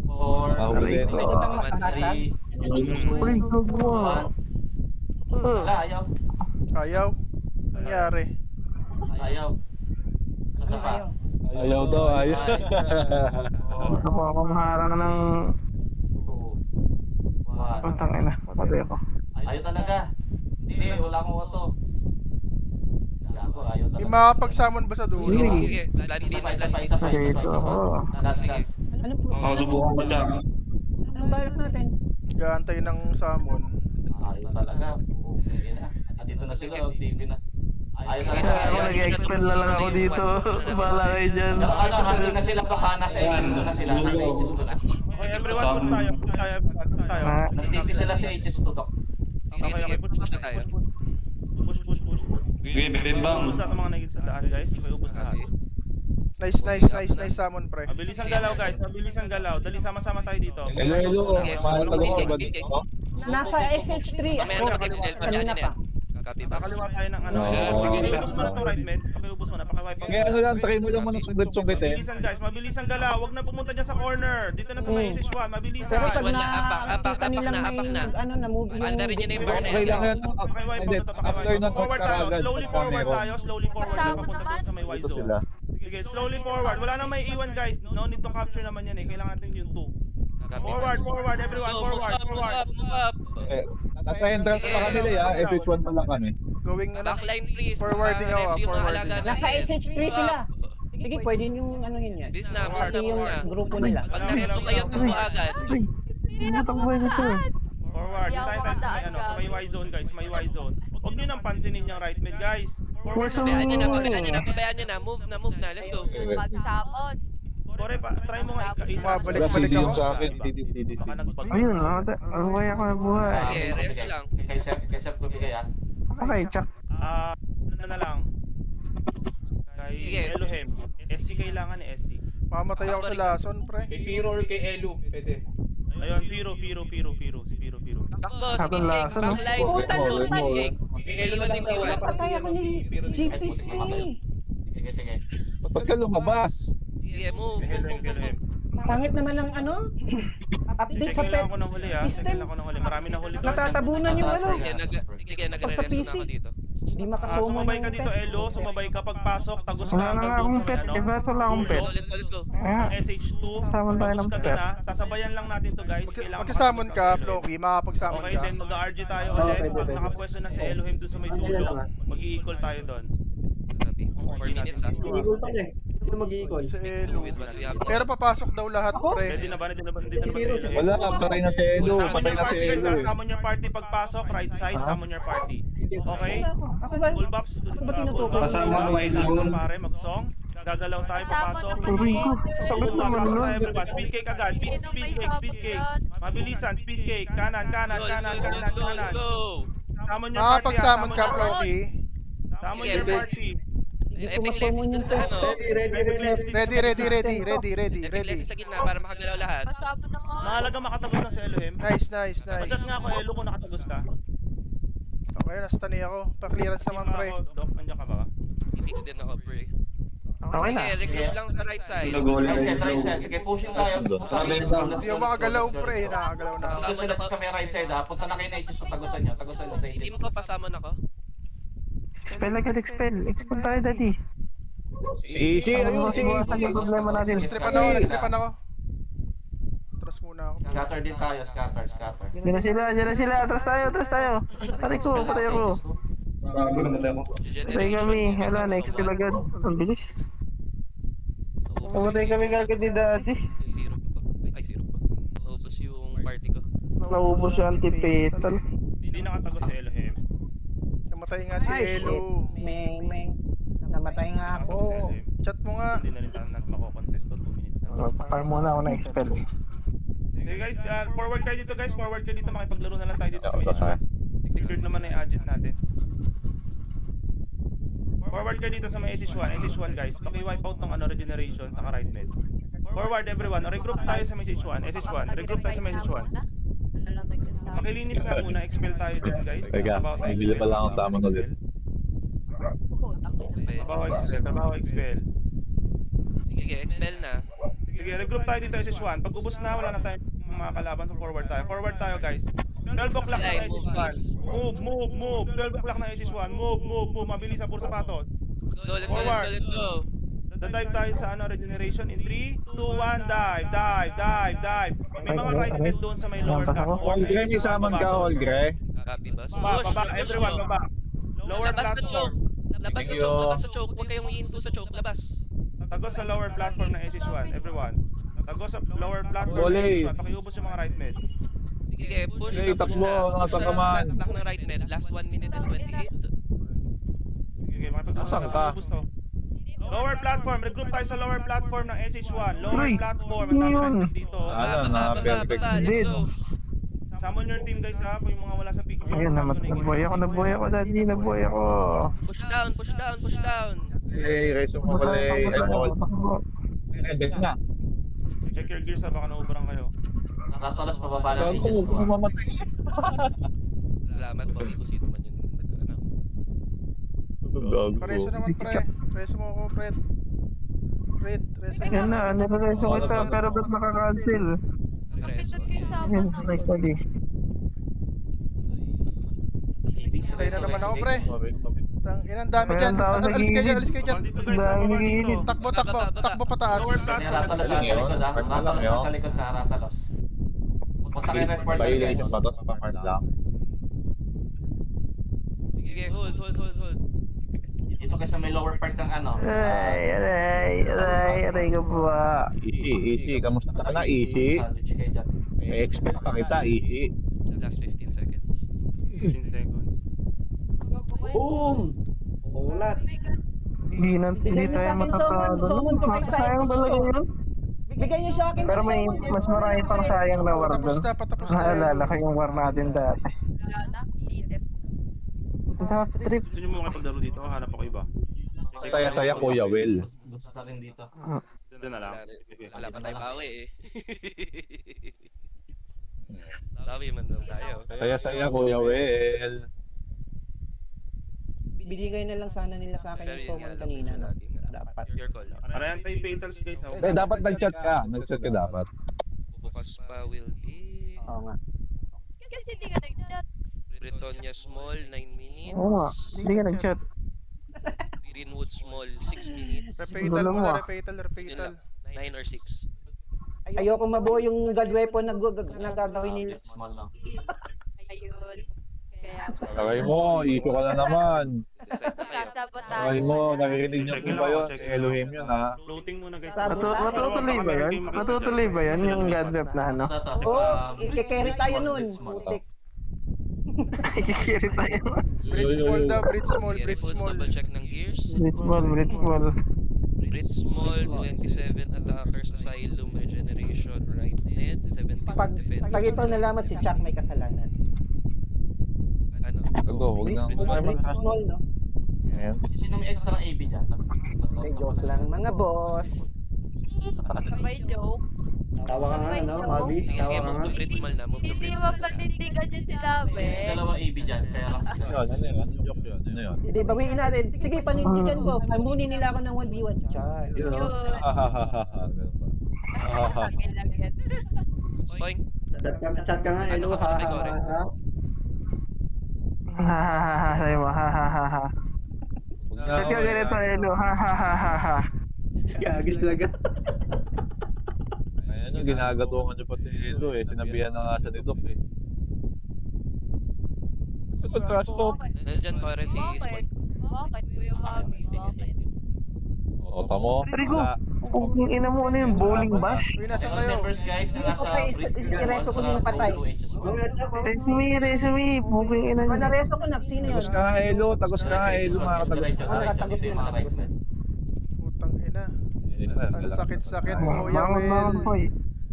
4, Mahuli. Pwede bang makakasa? 3, Uy, gag mo. 1. Wala, ayaw. Ayaw. Nangyari. Ayaw. Sasa pa. Ayaw daw, ayaw. Ito po ako maharang ng... 2, 1. Putang ina, patay ako. Ayaw talaga. Hindi, wala akong auto. Gago, ayaw May talaga. makapag-summon ba sa dulo? Sige, landi Isa pa, na, isa pa, landi. isa pa. Okay, so ako. Sige. Ano po? Subukan ko dyan. Anong balak natin? Gaantay ng summon. Ayaw talaga. Hindi na. Andito na sila, TV na. Ayaw talaga. Ako nag-expel na lang ako dito. Bahala kayo dyan. Ano, handi na sila, baka nasa HS ko na sila. Nasa HS ko na. Okay, everyone, punta tayo. Ah, Nag-TV sila sa HS to, Doc. Sige, push na tayo. Push. Ubus lahat ng mga nagigit sa daan guys. Okay, ubus lahat. Nice summon pre. Mabilis ang galaw guys, mabilis ang galaw. Dali sama-sama tayo dito. Hello. Mahal sa lugar ba dito? Nasa SH3. Mamaya Ako, naka-delta kanina niya pa. yan. Kakapit. Kakaliwa tayo ng ano. Oo. Ubus mo na to right med. Pakiubos mo na, pakiwipe. Kaya ano lang, try mo lang muna sungkit eh. Mabilisan guys, mabilisan galaw. Huwag na pumunta dyan sa corner. Dito na sa may SH1, mabilisan. Pero pag Wala, apak nakita nilang na. may ano na move yung... Andarin niyo na yung burn na Okay yan. lang yan. Pakiwipe Hindi, mo to, after pakiwipe. ng Forward tayo, kagad, slowly forward tayo, slowly forward tayo. Kasama Papunta naman. dun sa may Y Ito zone. sila. Sige, slowly forward. Wala nang may iwan guys. No need to capture naman yan eh. Kailangan natin yung 2. Forward everyone, forward. Move up. Eh, nasa entrance pa kami ya, SH1 pa lang kami. Going ano? Backline please. Forwarding ako, Rest yung mga forwarding. alaga Nasa natin. SH3 sila. Sige, pwede yung ano yun yan. This na, Pati yung grupo nila. Pag nareso kayo, tumo agad. Hindi na Butang buhay nito eh. Forward, Hindi ako tayo sa may makadaan, ano, sa may Y zone guys, may Y zone. Huwag nyo nang pansinin yung right mid guys. Forward Puso Pabayaan nyo na, mo. pabayaan nyo na, pabayaan nyo na. Move na, let's go. Magsapon. Kore pa, try mo nga Bumabalik-balik Kasi ako. yung sa akin, didis. Baka nagbag. Ayun, ang buhay ako na buhay. Sige, rest lang. Kay Sep ko bigay ah. Okay, check. Ano na lang. Sige. Kay Elohim. SC kailangan ni SC. Mamatay ako sa lason, pre. Kay Firo or kay Elu, pwede. Ayun, Firo. Si Firo. Takbo, Ako speed cake, lason, no? backline, takbo, speed cake. Kay Elu na lang daw, wala pa Patay ako ni GPC. Sige. Ba't ka lumabas? Sige, move. Pangit naman ang ano? Update sa Check pet. lang ako ng huli ha. Check lang ako ng huli. Marami na huli doon. Natatabunan yung ano. Sige, nagre-resto na ako dito. Hindi makasoma Sumabay ka yung dito, pet. Elo. Sumabay ka pagpasok. Tagos ka Wala na hanggang nga doon akong sa pet. may ano. Diba? Wala akong pet. Let's go. Ayan. SH2. Kasama tayo ng Tapos ka pet. dun, ha. Sasabayan lang natin to guys. Kailangan Magkasamon ka, makapagpasok Floki. Makakapagsamon Okay, ka. then mag-RG tayo ulit. Pag nakapwesto na si Elohim doon sa may dulo, mag-i-equal tayo doon. Grabe, 4 minutes ha. Sa Elo. With what we have. Pero papasok daw lahat, pre. Ready na ba? Nandito na ba si Elohim? Wala, patay na si Elo. Patay na si Elo eh. Summon your party pagpasok, right side, summon your party. Okay? Ako ba? Full buffs. Kasama ang white zone. Pare, mag-song. Gagalaw tayo, papasok. Uring ko. Sakit naman Papasok nun. tayo, everyone. Speed cake agad. Speed cake. Mabilisan, speed cake. Kanan. Let's go. Summon your party. Makakapagsamon ka, Summon Floki. Summon your party. Epic Lexus dun sa ano. Ready. Epic Lexus sa gitna para makagalaw lahat. Masapon ako. Mahalaga makatagos na si Elohim. Nice. Adjust nga ako, Elo, kung nakatagos ka. Okay, nastani ako. Pa-clearance naman, pre. Doc, nandiyan ka ba? Hindi ko din ako, pre. Okay na. Sige, recruit lang sa right side. Right side. Sige, pushing tayo. Hindi ako makagalaw, pre. Nakagalaw na ako. Susunod sa may right side ah. Punta na kayo na ito sa tagusan nyo. Tagusan nyo sa Hindi mo ko pasamon ako. Expel agad, expel. Expel tayo, daddy. Easy, Ano ayun, mas iwasan yung problema natin. Nastripan ako. Atras muna ako. Scatter din tayo, scatter. Diyan na sila. Atras tayo. Patay ako. Patay kami. Hala, na-expel agad. Ang bilis. Pumatay kami agad ni daddy. Zero ko. Ay, zero ko. Naubos yung party ko. Naubos yung anti-petal. Hindi nakatagos si Elohim. Namatay nga si Ay, Elo. Meng. Namatay nga ako. Chat mo nga. Hindi na rin tayo mako-contest to. 2 minutes na. Pakar muna ako na-expel. Sige guys, forward kayo dito guys. Forward kayo dito. Makipaglaro na lang tayo dito sa message na. Secured naman na yung agent natin. Forward kayo dito sa may SH1. SH1 guys. Paki-wipe out ng regeneration sa right mid. Forward everyone. Regroup tayo sa message 1. SH1. Regroup tayo sa message 1. Ano lang nagsasabi? Makilinis nga muna. Expel tayo din guys. Teka, bibili pa lang ako sa amin ulit. Putang ina. Trabaho expel. Sige, expel na. Sige, regroup tayo dito SH1. Pag ubos na, wala na tayong mga kalaban. So forward tayo guys. 12 o'clock na SH1. Move. 12 o'clock na SH1. Move. Mabilis sa puro sapatos. Let's go. Dive tayo sa regeneration in 3, 2, 1, dive. May mga right mid doon sa may lower platform. Olgre, may saman ka, Olgre. Copy boss. Baba, everyone, baba. Lower Labas sa platform. choke. Labas sa choke. Huwag kayong iinto sa choke. Labas. Tagos sa lower platform ng SH1, everyone. Tagos sa lower platform ng Volley. SH1. Pakiubos yung mga right mid. Sige, push Sige, na. takbo, mga takaman. Attack ng right mid. Last 1 minute and 28. Sige, makipagsasabi. Nasaan ka? Pakiubos to. Lower platform, regroup tayo sa lower platform ng SH1. Lower Uy, platform, ano ang yun? dami dito. Ano na, perfect. Let's go. Deads. Summon your team guys ha, kung yung mga wala sa pick. Ayun, nabuhay ako, daddy. Nabuhay ako. Push down. Hey, reso mo pala eh. Bek na. Check your gears ha, baka nauuburan kayo. Nakatalas pababa ng Gago, ages kung mamatay. Salamat po. Kung sino man yung nagkaano. Gago. Preso naman, pre. Preso mo ako, pre. Preso mo. Yan na, nirereso kita. Pero ba't nakaka-cancel? Napindot ko yung Yan, sapon. nice daddy. Patay na naman ako, pre. Ang dami Meron dyan. tao sa Alis kayo dyan, alis kayo dyan. Dito guys, Dami baba dito. nagigilid. Takbo pataas. Lower May platform, ratalos sa likod ah. Ratalos sa likod na, ratalos. Punta kayo red part guys. Violation ba ito? Pang-hard lang. Sige, hold. Dito kayo sa may lower part ng ano. Aray ka ba? Easy. Kamusta ka na? Easy. Sandwich kayo dyan. May expect pa kita, ihi. Last 15 seconds. 15 seconds. Boom! Ulat. Hindi tayo matatalo. Sayang talaga yun. Bigay niyo sa akin. Pero may mas marami pang sayang na war doon. Patapos na. Naalala ko yung war natin dati. Wala na. EF. Half trip. Gusto niyo mo makipaglaro dito? Hanap ako iba. Saya-saya, Kuya Will. Gusto ka rin dito. Doon na lang. Wala pa tayong bawi eh. Bawi man lang tayo. Saya-saya, Kuya Will. Binigay na lang sana nila sa akin Pero yung yun nga summon lang, kanina. No? lagi nga. Dapat. Your call. Para anti-fatals guys. Ha? Eh, dapat nag-chat ka. Nag-chat ka dapat. Bukas pa will be Oo nga. Kasi hindi ka nag-chat. Bretonia Small 9 minutes. Oo nga. Hindi ka nag-chat. Greenwood Small 6 minutes. Repeatal Gulo mo, muna, ah. repeatal. Yun lang. 9 or 6. Ayoko mabuo yung god weapon na gagawin nila. Small lang. Ayun. Kaya Sakay mo, iko ka na naman. sasabotahe. Sakay mo, naririnig niyo po ba yun? Elohim yun, ha? Floating muna guys. Matutuloy ba yun? Matutuloy ba yun yung god rep na ano? Oo, i-carry tayo nun. Putik. Ikikiri tayo. Bridge small daw, bridge small, Okay, bridge Ripples, small. double check ng gears. Bridge small, bridge small. Bridge Small 27 attackers, Asylum, Regeneration, Right Net, 71 defenders. Pag ito nalaman si Chuck may kasalanan. Ano? Tago, huwag na. Bridge small, no? Ayan. Sino may extra AB dyan? May joke lang mga boss. May joke. Tawa ka nga, no? Mabi, Sige, sige, move to Bridge Small na, move to Hindi Bridge mo Small na. panindigan dyan si Dave. Dalawang AB dyan, kaya lang Ano yun? Ano yun? Ano joke yun? Ano yun? Hindi, bawiin natin. Sige, panindigan ko. Ambunin nila ako ng 1v1. Char. Yun. Hahaha. Ganun ba? Akin lang yan. Spoing. Chat ka nga, Ano hello, ka, may gore? Hahaha. Sabi mo, hahaha. Huwag na, Chat ka huwag na. ganito, Elo. Hahaha. Gagis talaga. Ayan yung ginagatungan niyo pa si Edo eh. Sinabihan na nga siya ni Doc eh. Ito, trash talk. Nandiyan pa rin si Bakit? Spoing. Bakit, Kuya Mami? Bakit? O, tamo. Rigo, kung ina mo ano yung bowling bash? Uy, nasan Yung kayo? members guys, yung nasa Okay, ireso ko yung patay. Resume, buking ina Ano, niya. nareso ko na. Sino yun? Tagos ka nga Elo. Tagos ka nga Elo. Mga katagos. Nakatagos yung mga right mid. Putang ina. Ang sakit-sakit, Kuya Bangon, Will. Koy.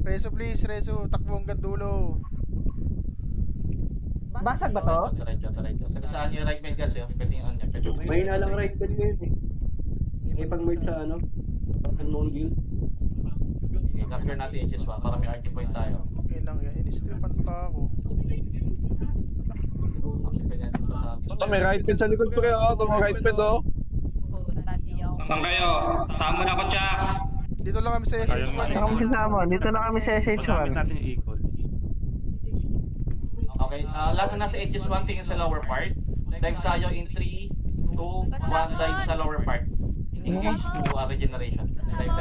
Reso please, Reso. Takbo hanggang dulo. Basag ba to? Diretso. Saka saan yung right mid kasi, pwede yung ano, pwede yung Mahina lang right bed ngayon eh. May pag-merge sa ano? Unknown guild. i-capture natin yung SS1 para may RT point tayo. Inang yan, inistripan pa ako. Kasi pwede natin pa sa atin. Ito, may right pin sa likod ko rin. Ito, may right pin oh. Oo, tati ako. Saan kayo? Saan mo na ako, Chuck? Dito lang kami sa SH1 Dito na kami kasama. Dito na kami sa Magamit SH1. natin yung equal. Okay, lahat na nasa HS1 tingin sa lower part. Dive tayo in 3, 2, 1, dive sa lower part. Engage to regeneration. Dive.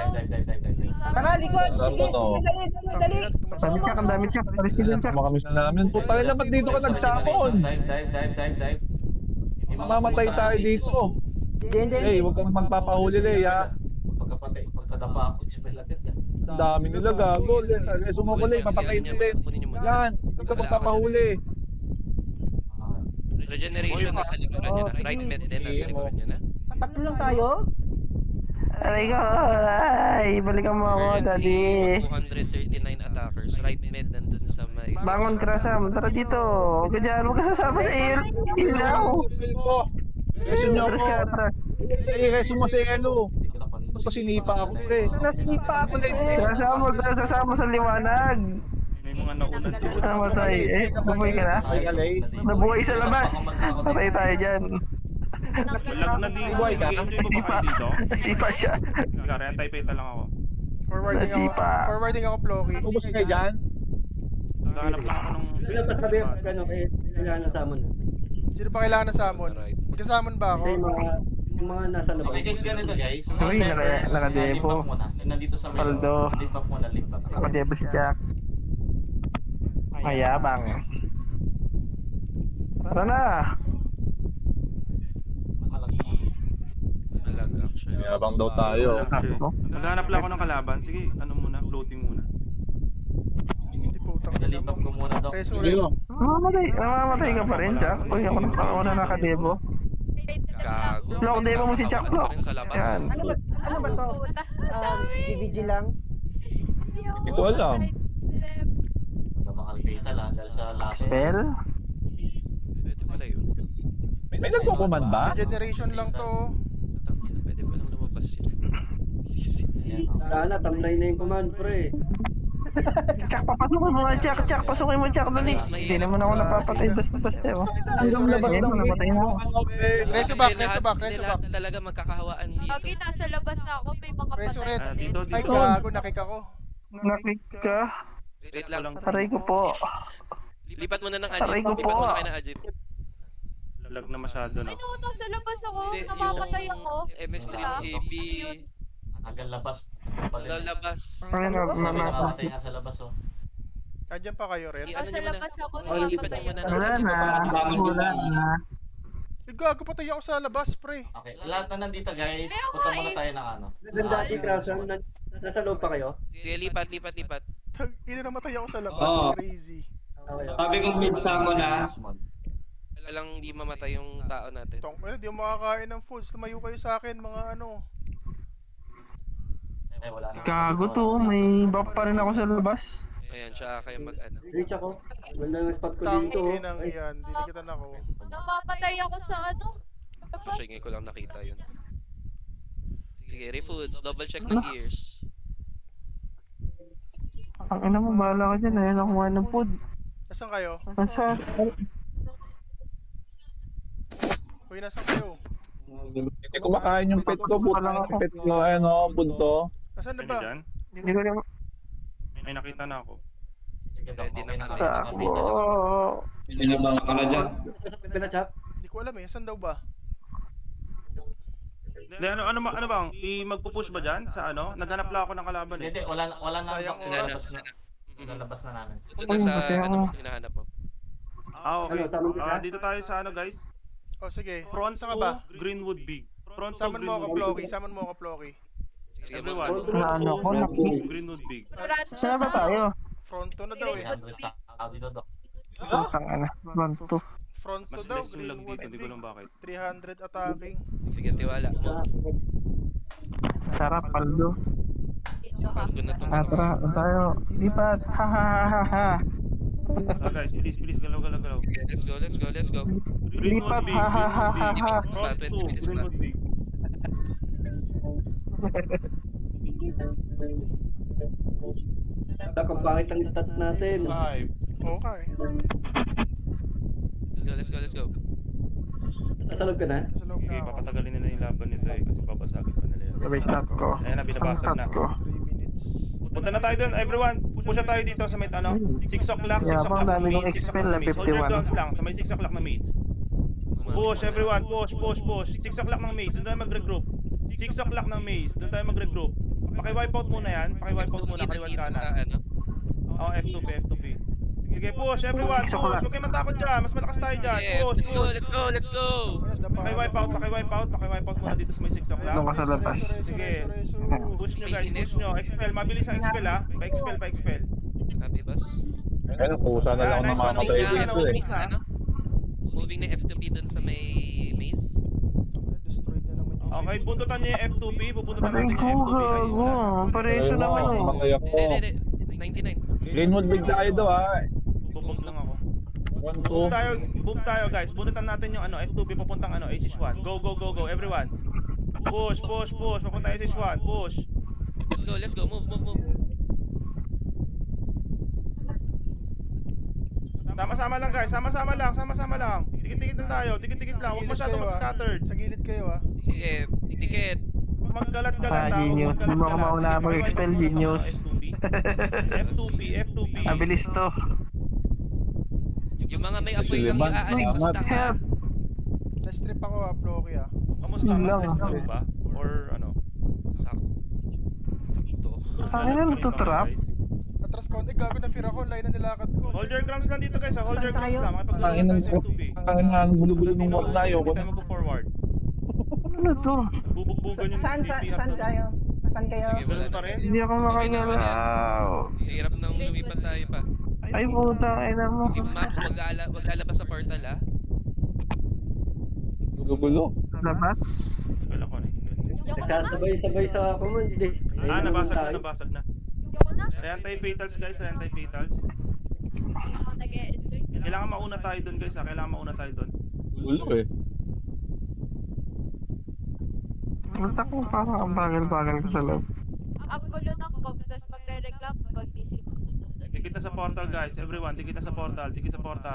Tara, likod! Sige, sige, dali! Dami ka, ang dami ka. Paris ka din, Chuck. Makamiss na namin. Puta rin naman dito ka nagsapon. Dive. Mamamatay tayo dito. Hindi. Hey, huwag kang magpapahuli le ha. Pagkapatay, pagkadapa ako, isipilagad yan. Ang dami nila gago. Reso mo ko le, papatayin din. Yan, huwag kang magpapahuli. Regeneration nasa likuran niya na. Right mid din nasa likuran niya na. Tatlo lang tayo? Aray ko, ay, balikan mo ako, daddy. 239 attackers. Right mid nandun sa may... Bangon, Krasam. Tara dito. Huwag ka dyan. Huwag ka sasama sa iyo. Ilaw. Reso nyo Atras ka, ako. atras. Eh, reso mo si Elo. Tapos sinipa ako eh. Nasipa ako eh. Krasam, huwag ka sasama sa liwanag. May mga naunang tubo. Namatay. Eh, nabuhay ka na. Ay, alay. Nabuhay sa labas. Patay tayo dyan. Lag na dito. Buhay ka. Enjoy mo ba kayo dito? Nasipa siya. Kaya anti-peta lang ako. Forwarding ako, Floki. Ubus kayo dyan. Naghahanap lang ako ng... Wala pa sabi yung gano'n eh. Kailangan na sa mo na. Sino ba kailangan na summon? Magkasamon ba ako? Yung mga nasa labas. Okay guys, ganito guys. Uy, naka-depo. Nandito sa Paldo. Lift up muna. Nakadebo si Jack. Mayabang. Tara na. Malag actually. Mayabang daw tayo. Naghahanap lang ako ng kalaban. Sige, ano muna, floating muna. Hindi po, utang. Reso, reso. Mamamatay ka pa rin, Jack. Uy, ako na nakadebo. Gago. Block, debo mo si Jack, Kahawakan block. pa rin sa labas. Yan. Ano ba to? DVG lang? Hindi ko alam. Spell? Pwede pala yun. May nagkukuman ba? Generation lang to. Pwede pa lang lumabas yun. Sana, tamlay na yung command, pre. Jack, papasukin mo nga, Jack. Jack, pasukin mo, Jack. Dali. Hindi naman ako napapatay. Basta, eh. Reso, reso. Ayun, napatay na ako. Reso back, reso back, reso back. Talaga magkakahawaan dito. Okay, nasa labas na ako. May mga Reso patay. red. Dito, Ay, dito. gago, nakik ako. Naklik ka. Wait lang. Aray ko po. Lipat mo na ng Ajit. Aray ko Lipat mo po. na kayo ng Ajit. Lag na masyado na. Ay, no, nasa labas ako. Hindi, Namapatay yung ako. MS3 Wala. AB. Hanggang labas. Lalabas. Ay, Namatay nga sa labas, oh. Andyan pa kayo, red? Ano Nasa nyo muna? labas ako. Lipat Namapatay nyo muna ako. ng Wala Ajit. na. Wala na. Eh, gago, patay ako sa labas, pre. Okay, lahat na nandito, guys. Kaya Punta nga muna eh. tayo ng ano. Nandati, Krasan. Nasa loob pa kayo? Sige, lipat. Ina, namatay ako sa labas. Oo. Crazy. Okay. Sabi kong minsan mo na. Walang di mamatay yung tao natin. Tong, di ako makakain ng foods. Tumayo kayo sa akin, mga ano. Eh, wala na. Gago to. May buff pa rin ako sa labas. Ayan, siya kayo mag-ano. Reach ako. Wala ng spot ko Tang dito. inang iyan. Dinikitan ako. Namapatay ako sa ano. Labas. Sige, ko lang nakita yun. Sige, refoods. Double check ng gears. Ang ina mo, bahala ka dyan. Ayun ako nga ng food. Nasaan kayo? Nasa... Uy, nasaan kayo? Hindi kumakain yung pet ko. Buta yung pet ko. Ano, punto. Nasaan na Ano ba? dyan? Hindi ko naman... May nakita na ako. Sige, Ready na kami. Gago. Sinabang ka na dyan. Pinachap? Hindi ko alam eh. Saan daw ba? Hindi, ano bang? Magpo-push ba dyan sa ano? Naghanap lang ako ng kalaban eh. Hindi, wala na. Sayang Lalabas oras. na. Lalabas na namin. Doon sa Pati ako. ano mo, hinahanap mo. Okay. Ano, sabi mo na? Dito tayo sa ano guys. O, sige. Front Saan ka ba? to Greenwood Big. Front to Saman mo ako, Greenwood Plocky. Saman mo ako, Plocky. Sige, Everyone. Na ano ko, Greenwood Big. Saan ba tayo? Fronto na daw eh. 300 tao dito, Dok. Putang ana. Pronto. Fronto Mas daw. less yung lag Greenwood dito, hindi ko Big. alam bakit. 300 attacking. Sige, tiwala. Sarap, paldo. Bago na itong Tara, tayo. Lipat. Ha ha ha ha ha. Guys, please, galaw. Okay, let's go. Lipat. Ha ha ha ha ha. Front to 20 minutes pa. Greenwood Big. Dak, ang pangit ang stats natin. 5. Okay. Let's go. Nasa loob ka na? Sa loob Okay, na ako. papatagalin nila yung laban nito eh. Kasi babasagin pa nila yan. Sabay stat ko. Ayan na, Isang binabasag stat na. ko. 3 minutes. Punta na tayo dun, everyone. Pusha tayo dito sa may ano. 6 o'clock, 6 Yeah, o'clock bang na dami kong mates. 6 expel o'clock na na mates. Hold your 51. grounds lang sa may 6 o'clock na mates. Push everyone, push. 6 o'clock ng maze, doon tayo mag-regroup. 6 o'clock ng maze, doon tayo mag-regroup. Paki-wipeout muna yan, paki-wipeout muna, kaliwat ka na. Ano? Oo, F2P. Sige, push everyone, 6 push. o'clock. Huwag kayo matakot dyan, mas malakas tayo dyan. Yeah, Push. let's go. Ayan, dapa. Paki-wipeout muna dito sa may 6 Ayan, o'clock. Doon ka sa labas. Sige. Reso. Push nyo guys, push nyo. Expel, mabilis ang expel ha. Pa-expel. Copy, boss. Ayun, kusa na lang Nice one, namamatay nice one. dito eh. Ano? Moving na F2P dun sa may maze. Destroyed na naman yung Okay, buntutan nyo yung F2P, pupuntutan Aray natin ko, yung F2P. gago. Pareso naman eh. Patay ako. Hindi. 99. Greenwood Big tayo daw ha. Bubog lang ako. 1, 2. Move tayo guys. Buntutan natin yung ano, F2P papuntang ano, HH1. Go, everyone. Push. Papunta HH1. Push. Let's go. Move. Sama-sama lang guys. Sama-sama lang. Dikit-dikit lang tayo. Dikit-dikit lang. Huwag masyado mag-scattered. Sa gilid kayo ah. Sige, dikit. Magkalat-kalat Ah, genius. Di mo ako mauna mag-expel, genius. F2P. Abilis to. Yung mga may apoy lang Suliban. iaalis sa stack ha. Help. Na-strip ako ah, Plocky ah. Kamusta? Yun lang. Mas stress ba? Or ano? Sakto. Tangin na, natutrap. Atras ko. Eh, gago na fear ako. Lain na nilakad ko. Hold your grounds lang dito guys. Hold your grounds lang. Makipaglaban Tangin tayo ng sa F2P. tangin na ang gulo-gulo ng war na yun. Hindi tayo mag-forward. Ano to? Bubugbugan yung Saan DP kayo? Saan kayo? Sige, wala Ganun na. pa rin. Hindi ako makagalaw. Hirap nang lumipat tayo pa. Ay, puta, ay na mo. Team Matt, wag lalabas sa portal ah. Gulo-gulo. Labas. Spell ako na. Nagsasabay-sabay sa command eh. Nabasag na. Anti-fatals guys, anti-fatals. Kailangan mauna tayo doon guys kailangan mauna tayo doon. Gulo eh. Ba't ako parang ang bagal-bagal ko sa loob? Ang gulo ng cops, tapos magre-reklamo pag di sila susunod. Dikit na sa portal guys, everyone, dikit na sa portal,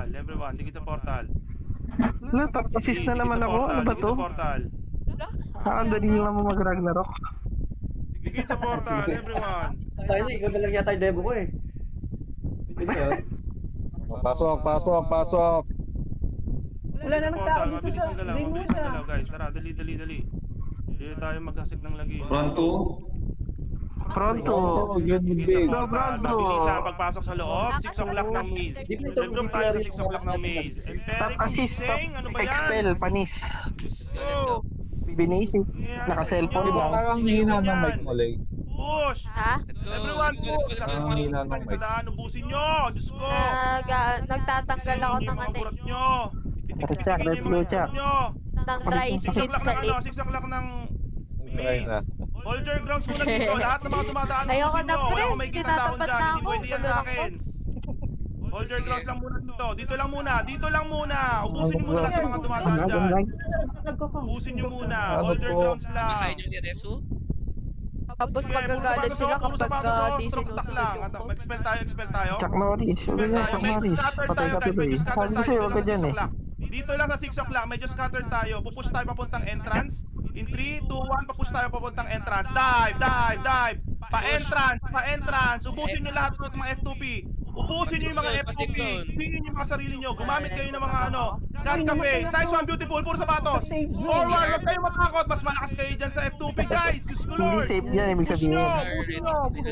everyone, dikit sa portal. Wala, top assist na naman ako. Ano ba Dikit to? sa portal. Dali lang mo mag-Ragnarok. Dikit sa portal, everyone. Tayo na, ikaw na lang yata yung debo ko eh. Pwede yun. Pasok. Wala na ng tao dito Mabilis sa ang galaw, mabilis ang galaw guys. Tara, dali. Dili tayo magsasik ng lagi. Pronto? Pronto. Dikit sa Bro, portal, pronto. mabilis ang pagpasok sa loob. 6 o'clock ng maze. Nag-group tayo sa 6 o'clock ng maze. Top assist, top Ano ba yan? expel, panis. Oh, Binisip. Naka-cellphone lang. Parang hina ng mic mo, Lay. push! Ha? Let's go. Everyone, push! Ang hina ng mic. Tandaan, ubusin nyo! Diyos ko! Nagtatanggal ako ng ano Urat nyo! Tara, Chuck, let's go, Chuck. ng dry skin sa lips. 6 o'clock ng Try na. Hold your grounds muna dito. Lahat ng mga dumadaan Ayoko ubusin na, nyo. pre. Wala akong may kita dahon Tinatapat dyan. na Hindi ako. pwede yan Gulo sa ng akin. cops. Hold your grounds lang muna dito. Dito lang muna. Ubusin nyo muna lahat ng mga dumadaan dyan. Ubusin nyo muna. Hold your grounds lang. Kaya nyo ni Resu? Tapos magagalit sila kapag di stroke stack lang. sinusunod. Mag-expel tayo. Chuck Norris. Sabi Expel na, tayo. Chuck Medyo Norris. scattered Patay tayo ka guys. tuloy. Medyo scattered Sabi ko tayo. sa'yo, Dito huwag ka lang dyan sa 6 eh. o'clock. Dito lang sa 6 o'clock. Medyo scattered tayo. Pupush tayo papuntang entrance. In 3, 2, 1, papush tayo papuntang entrance. Dive. Pa-entrance. Ubusin nyo lahat ng mga F2P. Ubusin nyo yung mga F2P. Tingin yung mga sarili nyo. Gumamit kayo ng mga cut ka face. Nice one, beautiful. Puro sapatos. Forward. Huwag kayo matakot. Mas malakas kayo dyan sa F2P, guys. Diyos ko, Hindi Lord. safe yan, ibig Push sabihin.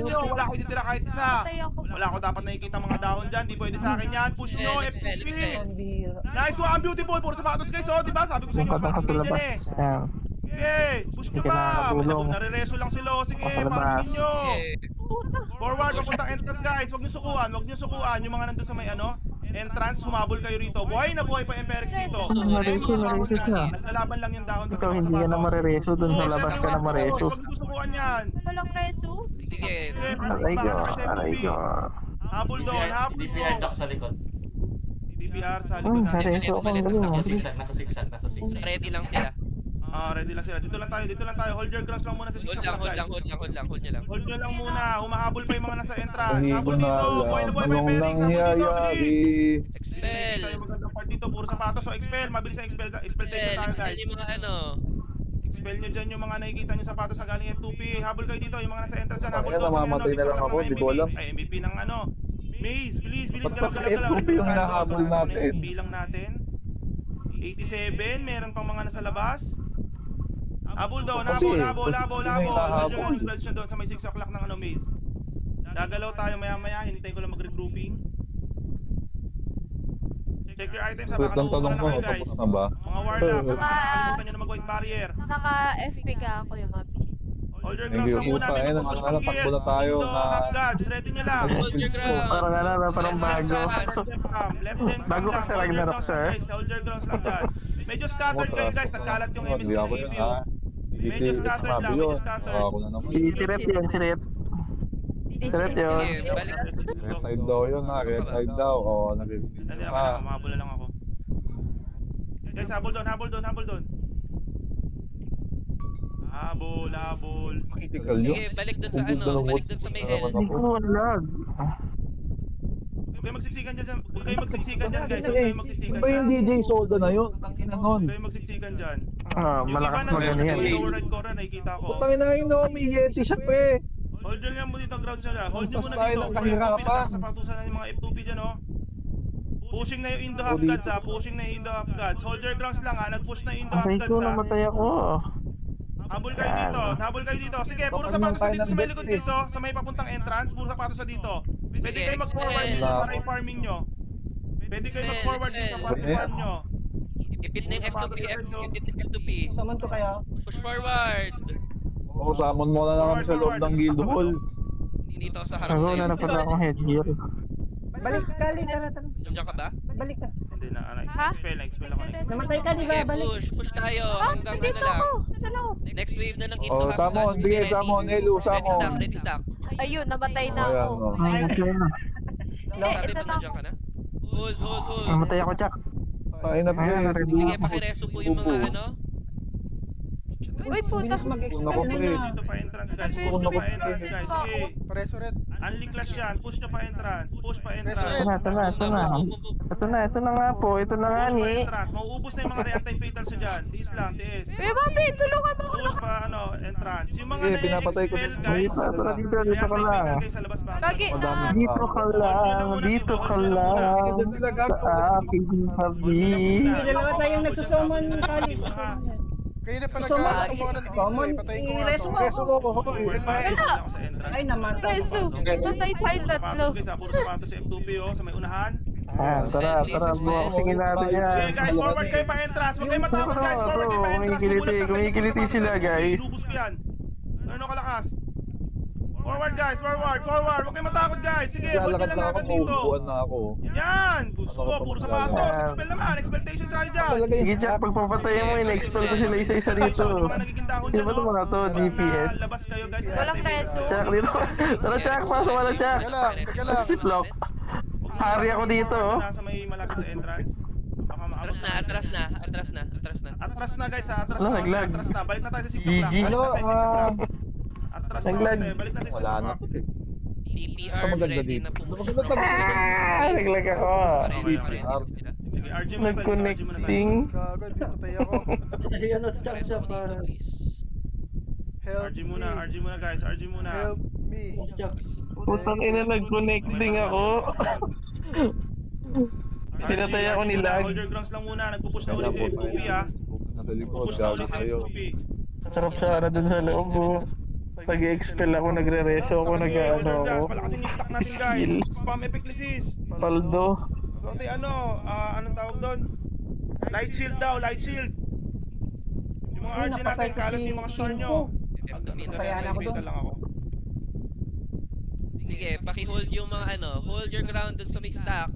nyo. Wala ko ditira kahit isa. Patay ako. Wala ko dapat nakikita mga dahon dyan. Di pwede sa akin yan. Push nyo, Expel. F2P. Nice one, beautiful. Puro sapatos, guys. Oh, diba? Sabi ko sa inyo, mas Patang malakas sa kayo dyan eh. labas. Ayan. Okay, push nyo Hindi ka pa. nakakatulong. Nare-reso lang sila. Sige, Pasalabas. pangin nyo. Puta. Forward, papuntang entrance guys. Huwag nyo sukuan. Yung mga nandun sa may entrance, sumabol kayo rito. Buhay na buhay pa Emperix dito. Mareso siya. Naglalaban lang yung dahon. Ikaw hindi ka na marereso, dun sa labas ka na mareso. Huwag nyo sukuan yan. Walang resu. Sige. Aray ko. Habol doon, habol doon. sa likod. DPR sa likod natin. Mareso ako, ang galing. Mabilis. Nasa zigzag. Ready lang sila. Ready lang sila. Dito lang tayo. Hold your grounds lang muna sa 6 Hold o'clock guys. lang. Hold nyo lang. Hold nyo lang muna. Humahabol pa yung mga nasa entrance. Hindi ko Habol na dito. Buhay na buhay pa alam. Emperix. Anong Habol dito. nangyayari? Bilis. Expel. Tayo magandang part dito. Puro sapatos. So expel. Mabilis ang expel. Expel tayo tayo Expel guys. yung mga ano. Expel nyo dyan yung mga nakikita nyo sapatos na galing F2P. Habol kayo dito. Yung mga nasa entrance dyan. Habol Ayan, doon. namamatay na lang ako, di ko alam. Ay, MVP ng Maze. Bilis. Ba't pa sa F2P yung hinahabol natin? Bilang natin. 87. Meron pang mga nasa labas. Habol doon, Kasi, habol. may nahabol. Hold your nyo doon sa may 6 o'clock ng maze. Gagalaw tayo maya-maya, hinintay ko lang mag-regrouping. Check your items ha, Wait baka lang, nauupo tanong na ko, kayo guys. tapos na ba? Mga warlocks, nakakalimutan nyo na mag-white barrier. Naka-FP ka ako yung mapi. Hold your Hindi grounds lang ko muna, pa, may push pang gear. takbo na tayo Indo, na- half guards, ready nyo lang. Hold your ground. Parang bago. Left and Bago ka sa Ragnarok, sir. Hold your grounds lang dyan. Medyo scattered kayo guys, nagkalat yung Hindi MST ako yun, review. ha? Medyo scattered lang, medyo scattered. Ako na naman. Si Rep yan, si Rep. Rep yun. Sige, balik. Red tide daw yun, ha? Red tide daw. Oo, nag-repeat. Hindi ako lang, mahabol na lang ako. Guys, habol doon. Habol. Critical yun. Sige, balik dun sa ano. Balik dun sa may L. Hindi ko lag. Huwag kayo magsiksikan dyan, guys. Huwag kayo magsiksikan Iba yung dyan. DJ Solda na yun. Ang ina nun. Huwag kayo magsiksikan dyan. Malakas Yung magano iba yan. na lower right corner, nakikita ko. Putang ina yun, no? May Yeti siya, pre. Hold nyo lang mo dito, ground nyo lang. Hold nyo muna Tayo dito. ng kahirapan. Sa patusan na yung mga F2P dyan, oh. Pushing na yung Indo half guards, ha. Hold your grounds lang, ha. Nag-push na yung Indo half Aray guards, ko, ha. namatay ako. Habol kayo dito. Sige, puro sapatos sa dito sa may likod guys, oh. Sa may papuntang entrance, puro sapatos sa dito. Pwede kayo mag-forward dito para i-farming nyo. Pwede kayo mag-forward dito para i-farm nyo. Ipit na yung F2P. Saman ko kaya? Push forward. Oo, summon mo na lang kami sa loob ng guild hall. Dito sa harap Ako na na yun. napala akong headgear. Balik, Kali, tara. Nandiyan ka ba? Balik ka. Hindi na, Ha? expel ako na. Namatay ka, di ba? Sige, Balik. push tayo. Hanggang ano Nandito lang. ako, sa loob. Next wave na ng into Oh, half Samon, guns. bigay Ready. Samon, Elu, Samon. Ready stock. Ayun, namatay na Ayan, ako. oh. Ay, okay na. Hindi, Sabi ito mo na nandiyan ka na? Hold. Namatay ako, Jack. Ay, nabigay. Sige, pakireso po yung mga ano. Uy, puta. Naku, Mag-expel pre. na. Dito pa entrance guys. Naku, Push nyo pa naku, entrance pre. guys. Sige. Preso red. Unli clash yan. Push nyo pa entrance. Push pa entrance. Resurrect. Ito na. Ito na nga po. Ito na nga Push pa ni. entrance. Mauubos na yung mga re-anti-fatals nyo dyan. Tiis lang, tiis. Kuya Bobby, tulungan mo ako. Push pa entrance. Yung mga Sige, pinapatay ko na-expel sa- guys. Dito ka lang. Re-anti-fatal kayo sa labas pa. Kagi na. Dito ka lang. Sa aking tabi. Hindi, dalawa tayong nagsusumon, Kali. Kayo na pa nagkakatawa ka nandito eh. Patayin ko nga to. Preso mo, hoy. Ay, naman. Preso. Patay tayo tatlo. Sapatos guys, puro sapatos sa M2P sa may unahan. Tara. Bukasin natin yan. Okay guys, forward kayo pa entrance. Huwag kayo matakot guys, forward kayo pa entrance. Kumikiliti sila, guys. Lubos ko yan. Ano kalakas? Forward guys, forward. Huwag kayo matakot guys. Sige, huwag nyo Lalakad lang na ako, agad dito. mauupuan na ako. Yan! Gusto ko, puro sapatos. Expel naman, expectation tayo dyan. Sige, Jack, pagpapatayin mo, in-expel ko sila isa-isa dito. Yung mga nagiging dahon Sino ba dyan, itong mga to? DPS? Labas kayo guys. Walang preso. Jack, dito. Tara, Jack, pasok ka na, Jack. Teka lang. Ziplock. Hari ako dito. Nasa may malapit sa entrance. Baka maabot Atras na. Atras na guys, atras Ano, na. naglag? Atras na. Balik na tayo sa 6 GG. Atras na. Naglag. Balik na tayo sa 6 Wala na. DPR maganda ready dito. na po. Naglag ako. Ready sila. Sige, RG muna tayo, RG muna tayo. Nag-connecting. Gago, di patay ako. Kasi ano, Pareso Jack, ako dito, please. Help RG me. muna, RG muna guys, RG muna. Help me. Putang ina, nag-connecting ako. Pinatay ako ni Lag. Hold your grounds lang muna, nagpupush na ulit yung M2P Nasa likod, Pupush na gago ulit yung kayo. M2P. Sarap sana dun sa loob mo. Pag-expel ako, nagre-reso ako, nag-ano ako. Palakasin yung stock natin Skill. guys. Spam epiclesis. Paldo. So, anong tawag doon? Light shield daw, light shield. Yung mga RG natin, kalat yung mga store nyo. Kaya na ako doon. lang ako. Sige, paki-hold yung mga hold your ground dun sa may stack.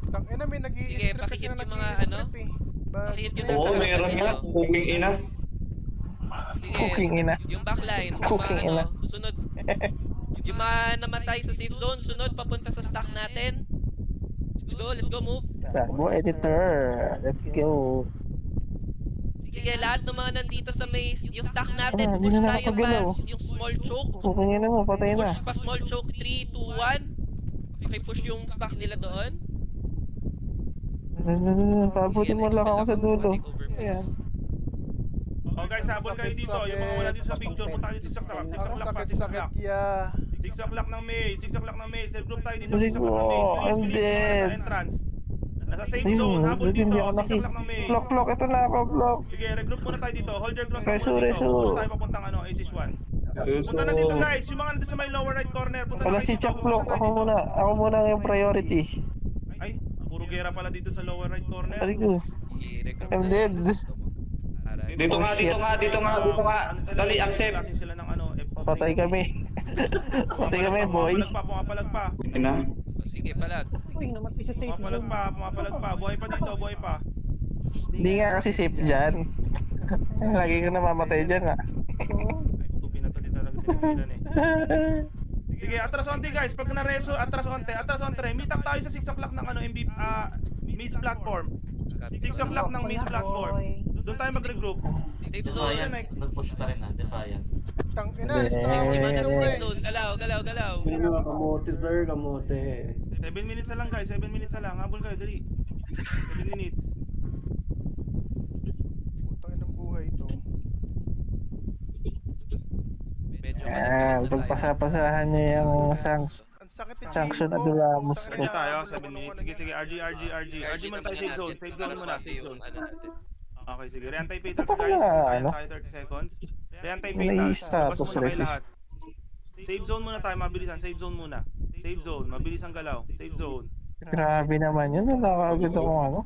Tang ina, may Sige, nag-i-strip pakihit kasi na yung mga nag-i-strip eh. Pakihit yun Oo, meron nga. Cooking ina. Sige, Cooking ina. yung backline, Cooking yung mga, ina. sunod. Yung mga namatay sa safe zone, sunod papunta sa stack natin. Let's go, move. Tabo, editor. Let's go. Sige, lahat ng mga nandito sa may, yung stack natin, Ano, hindi push na tayo nakapagalaw. fast. Yung small choke, Cooking ina mo, patay na. push pa small choke, 3, 2, 1. Okay, push yung stack nila doon. Pabutin mo lang ako sa dulo. Ayan. Oh guys, habol kayo dito. Yung mga wala dito sa picture, punta kayo 6 o'clock. 6 Ang o'clock pa, 6 sakit-sakit o'clock. ya. 6 o'clock ng May, 6 o'clock ng May. Self group tayo dito. Sige 6 o'clock ng May. po, I'm dead. Nasa entrance. Nasa safe Ayun, zone, habol dito. hindi ako 6 nakita. o'clock ng May. Block, ito na ako, block. Sige, regroup muna tayo dito. Hold your ground Reso, muna dito. reso. Push tayo papuntang AC1. Punta na dito guys, yung mga nandito sa may lower right corner. Punta Wala na si dito, Chuck pupunta Block, tayo ako dito. muna. Ako muna yung priority. Ay, puro gera pala dito sa lower right corner. Sabi ko, I'm dead. Dito Oh, nga, shit. dito nga. Dali, accept. Sila ng F4. Patay kami. Patay kami, boys. Pumapalag pa. Ina. Sige, palag. Uy, namatay sa safe Pumapalag zone. pa, pumapalag pa. Buhay pa dito, buhay pa. Hindi nga kasi safe dyan. Lagi ko namamatay dyan nga. Ay, tupi na to dito talaga sinipilan eh. Sige, atras onte guys. Pag na-reso, atras onte. Meet up tayo sa 6 o'clock ng Maze platform. 6 o'clock ng Maze platform. Doon tayo mag-regroup. Safe zone. Nag-push pa rin natin, Bayan. Tang ina, listahan Iwan ko ng pre. safe zone. Galaw. Ano, kamote sir, kamote. 7 minutes na lang guys, 7 minutes na lang. Habol kayo, dali. 7 minutes. Putang ina ng buhay ito. Medyo Pagpasapasahan niyo yung Ang sakit ng sanction game at ko. Ramos Putang ko. Sige ina, tayo, ano 7 ba minutes. naman Sige, RG muna tayo, safe zone. Safe zone muna, safe zone. natin. Okay, sige. Re-anti-fatals Ito guys. pala, Tayo ano? tayo 30 seconds. May Re-anti-fatals. status Labas muna kayo resist. lahat. Save zone muna tayo, mabilisan. Save zone muna. Save zone, mabilis ang galaw. Save zone. Grabe naman yun. Nakakagod ako ano.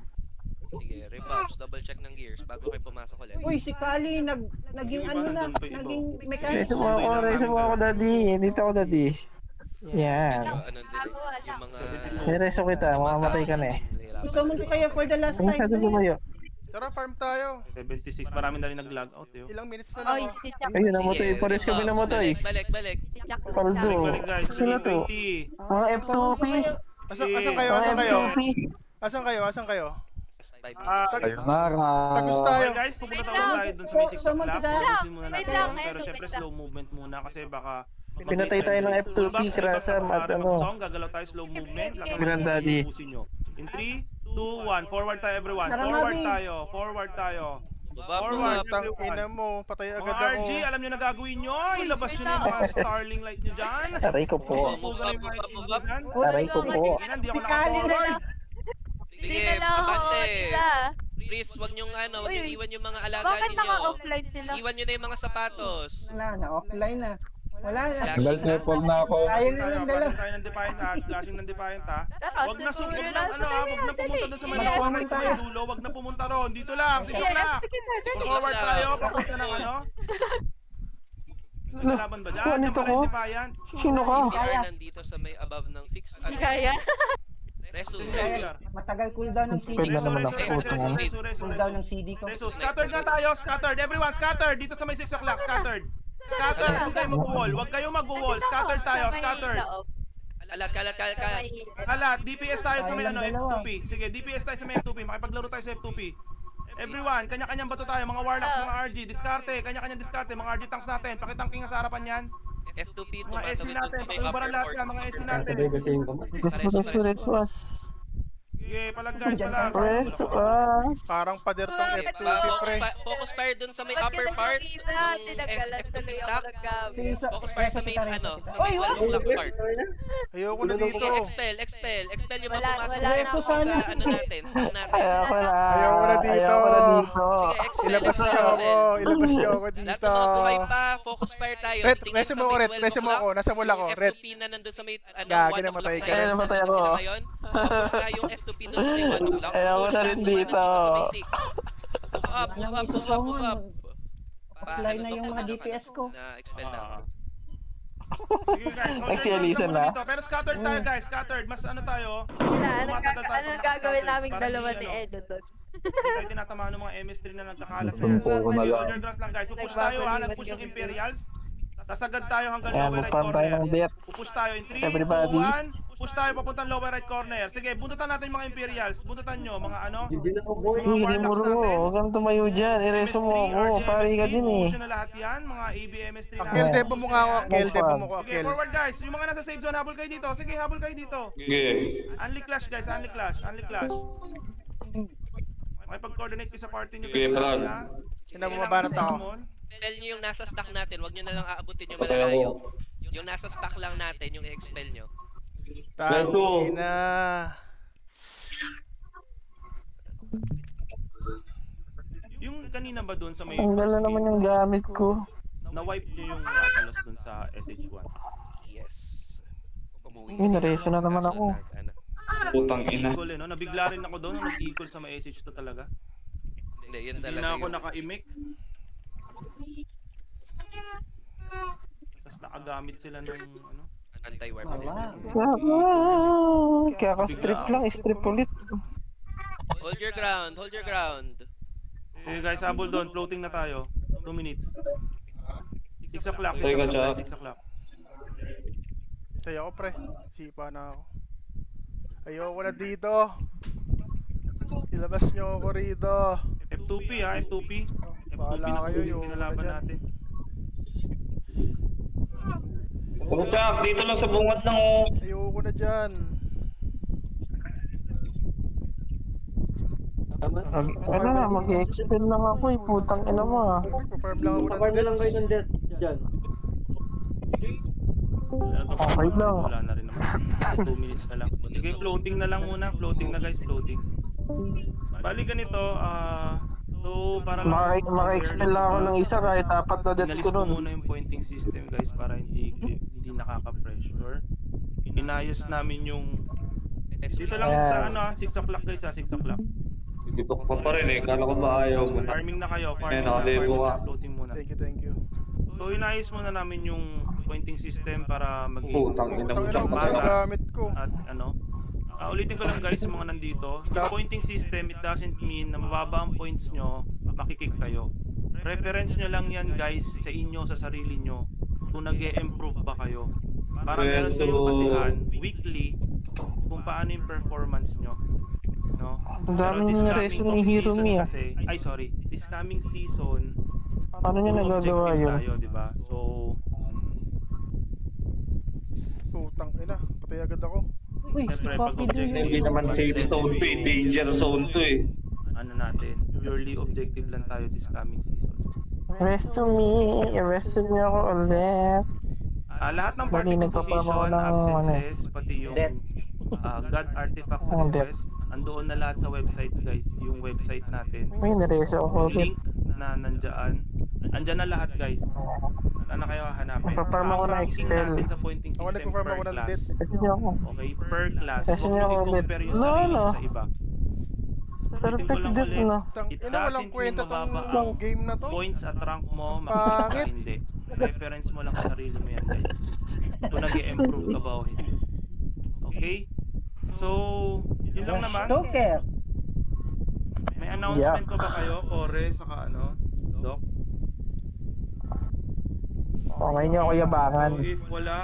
Sige, repops, double check ng gears bago kayo pumasok ulit. Uy, si Kali, naging Yung iba ano na, nandun pa yung iba. naging mechanic. Reso mo ako, daddy. Dito ako, daddy. Yan. Medyo ano din eh, yung mga... Nireso kita, mamamatay ka na eh. Summon ko kayo for the last time. Masyado lumayo. Tara, farm tayo. 76, marami na rin nag-log out yun. Ilang minutes na lang. Oy, Oh. si Chuck. Ayun, namatay. Pares kami namatay. Balik. Si Chuck. Paldo. Balik guys, Sino to? 20. Mga F2P. Asan kayo? Mga Asan kayo? F2P. Asan kayo? Sayonara. Tagus tayo. Okay guys, pupunta tayo dun sa may 6 o'clock. Pupusin muna Wait natin. lang, Pero wait syempre lang. slow movement muna kasi baka... Pinatay tayo ng F2P, Krasam at ano. Gagalaw tayo slow movement. Granddaddy. In 3, 2, 1. Forward tayo everyone. Tara, Forward Mami. tayo. Forward tayo. Baba. Tang ina mo, patay Mga agad ako. RG, alam nyo na gagawin nyo. Ilabas nyo na yung mga starling light nyo dyan. Aray ko po. Aray ko po. Hindi ako Kali na naka-forward. lang. Sige, Hindi na lang ako abante. isa. Please, wag niyong ano, wag Uy, niyong iwan yung mga alaga Bakit ninyo. naka-offline sila? Iwan niyo na yung mga sapatos. Wala na, offline na. Wala na. Tagal triple na ako. Ayun Tayo, yung dala. flashing tayo ng Defiant ha. Flashing ng Defiant ha. Tara, Wag na siguro wag na na. ano ha, wag na pumunta doon sa may Sige, forward sa may tayo. dulo, wag na pumunta ron. Dito lang, sige na. Forward tayo, papunta ng ano. May kalaban ba dyan? Ano Yung to pala ko? yung Defiant. Sino ka? CR nandito sa may above ng 6. Hindi kaya. Resu. Matagal cooldown ng CD. Pwede na naman ang putang ano. Cooldown ng CD ko. Resu, scattered na tayo, scattered. Everyone, scattered. Dito sa may 6 o'clock, scattered. Scattered, huwag kayo mag-wall. Huwag kayo mag-wall. Scattered tayo, scattered. Kalat. Kalat, DPS tayo sa may ano, F2P. Sige, DPS tayo sa may F2P. Makipaglaro tayo sa F2P. Everyone, kanya-kanyang bato tayo. Mga warlocks, mga RG, diskarte. Kanya-kanyang diskarte. Mga RG tanks natin. Pakitangking sa harapan yan. F2P Mga SC tumatawid natin. doon sa may Pakiubaran upper lahat court. yan. Mga SC natin. Reswas. Sige, palag guys, palag. Reswas. Parang pader tong Okay, F2P pre. focus fire dun sa may Ba't upper kita part nakita? ng Tinagalan F2P tuloy ako stack. naggamit. Focus fire sa may ano, sa may wall block part. Ayoko na dito. Sige, expel yung mga Wala- pumasok wala dito na sa ako. ano natin, stack natin. Ayoko na. Ayoko na dito. Ayoko na dito. Sige, expel. Ilabas niyo expel. ako. Ilabas niyo ako Lahat dito. ng mga buhay pa, focus fire tayo. Red, Titingin resume sa mo, may Red. 12 Resume o'clock. ako. Nasa wala ko. Yung Red. F2P na nandun sa may ano, Gagi, 1 namatay o'clock ka. na yun. Namatay ako. Sila ngayon. Focus na yung F2P dun sa may 1 o'clock. Ayoko Push na lahat rin naman dito. sa may 6. Move up. Offline na yung mga DPS ko. Na expel na ako. Sige guys, Nagsiyalisan na. dito. Pero scattered tayo guys, scattered. Mas ano tayo. Anong gagawin naming dalawa ni Edo doon? Hindi tayo tinatamaan ng mga MS3 na nagkakalat. Sumpo ko na lang. Soldier Drums lang guys. Pupush tayo ha. Nagpush yung Imperials. Sasagad tayo hanggang Ayan, lower right magpapam tayo corner. ng death. Pupush tayo in 3, 2, Everybody. 1. Push tayo papuntang lower right corner. Sige, buntutan natin yung mga Imperials. Buntutan nyo, mga ano. Hindi mo ro. Huwag kang tumayo dyan. Ireso mo ako. Pari ka din eh. Push na lahat yan. Mga ABMS3 na. Akil, debo mo nga ako. Akil, debo mo ko. Sige, Akil. forward guys. Yung mga nasa safe zone, habol kayo dito. Sige, habol kayo dito. Sige. Unli clash guys, unli clash. Unli clash. Makipag-coordinate kayo sa party nyo. Sige, palag. Sinabumabanat ako. Expel nyo yung nasa stack natin, wag nyo na lang aabutin yung malalayo. Yung nasa stack lang natin, yung i-expel nyo. Tangina. Yung kanina ba doon sa may Ang dala naman yung gamit ko. na-wipe nyo yung Ratalos doon sa SH1. Yes. Umuwi Uy, si nareso na naman kaso ako. ano. Putang ina. Eagle no? Nabigla rin ako doon, nag-eagle sa may SH2 talaga. Hindi, yun Hindi talaga na ako yun. naka-imic. Tapos nakagamit sila ng ano. Anti-warp. Kaka-strip lang. Strip ulit. Hold your ground, hold your ground. Okay guys, habol doon, floating na tayo. 2 minutes. 6 o'clock. Sorry ka, 6 Chuck. o'clock. Sa'yo ako pre. Sipa na ako. Ayoko na dito. Ilabas nyo ako rito. F2P ha, F2P. F2P Bahala na kayo, po yung yung pinalaban ano dyan. natin. Oh, Chuck, dito lang sa bungad lang oh. Ayoko na dyan. Ano na, mag-expel lang ako eh. Putang ina mo ah. Perform lang ako ng Farm na lang kayo deaths. ng death dyan. Ano to, Okay lang. wala na rin naman. 2 minutes na lang. Sige, floating na lang muna. Floating na guys, floating. Bali ganito, so para Maka-expel lang ako ng isa kahit apat na deaths Inalis ko ko nun. muna yung pointing system guys para hindi nakaka-pressure. Inayos namin yung dito lang Ayan. sa ano 6 o'clock guys 6 o'clock. Dito ko pa rin eh. Kala ko ba ayaw mo na. Farming na kayo, farming Ayan, na, nakadebo farming ka. na, floating muna. Thank you, thank you. So inayos muna namin yung pointing system para maging Putang ina mo, Putang ina, Chak. kung saan Malas. gamit ko. At ano, ulitin ko lang guys sa mga nandito, sa pointing system, it doesn't mean na mababa ang points nyo, makikik kayo. Reference nyo lang yan guys sa inyo, sa sarili nyo, kung nag-e-improve ba kayo. Para meron kayong kasihan, weekly, kung paano yung performance nyo. No? Ang Pero dami this niya coming reason ni off Hero season Mi ah. kasi, ay sorry, this coming season, Paano niya puro nagagawa objective yun? tayo, diba? So, Putang ina, patay agad ako. Uy, syempre, pag copy din objective, Hindi naman safe zone to eh. Danger zone to eh. ano natin, purely objective lang tayo this coming season. Resume ako ulit. Lahat ng Bali, party nagpaparma ako composition, ng absences, pati yung God artifacts Hindi. request, andoon na lahat sa website guys, yung website natin. May nareso ako Yung ulit. link na nandyan, andyan na lahat guys. Saan na kayo hahanapin? Nagpaparma ako Ang ng ranking Excel. natin sa pointing Ako system nagpa-farm per ako ng class. dead. Kasi niyo ako. Okay, per class. Kasi Huwag niyo nyo ako ulit. i-compare yung No, sarili no. nyo sa iba. Ulitin ko Perfect lang dip ulit. no. Tang It ina, walang doesn't mean kwenta tong mababa ang game na to. points at rank mo, Pangit. makikita ka hindi. Reference mo lang sa sarili mo yan guys. Kung nag-i-improve ka ba o hindi. Okay? So, yun lang naman. Stoker. May announcement pa ba kayo, Kore, saka ano, Doc? Okay niyo ako yabangan. So if wala,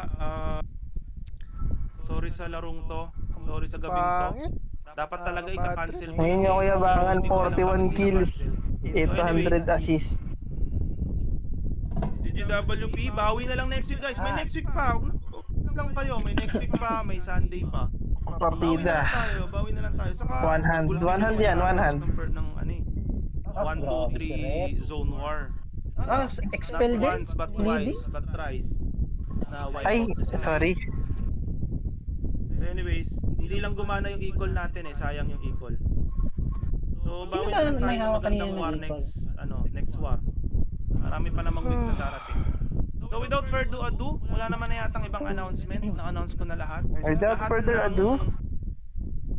sorry sa larong to. Sorry sa gabing to. Pangit. Dapat talaga ika-cancel mo. Ngayon niyo ako yabangan, 41 kills, 800 assist. DGWP, bawi na lang next week guys. May next week pa. Huwag lang kayo, may next week pa, may Sunday pa. Partida. Bawi na lang tayo. Saka, One hand. gulo One din hand yung yan, one hand. number ng ano eh. 1, 2, 3 zone war. Ah, Not expel din? once, but twice, but thrice. Na wipe Ay, out na sila. sorry. So anyways, hindi lang gumana yung equal natin eh, sayang yung equal. So Sino bawi ba na lang tayo may ng hawak magandang kanina war ng equal? next war. Marami pa namang week na darating. So without further ado, wala naman na yatang ibang announcement, na-announce ko na lahat. Without Lahat further ng- ado,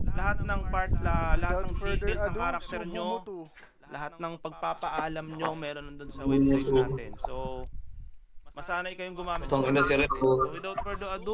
lahat ng part, lahat Without ng further details ng ado, character nyo, Sugumutu. lahat ng pagpapaalam nyo meron nandun sa website natin. So masanay kayong gumamit. Tangina si Red. So without further ado,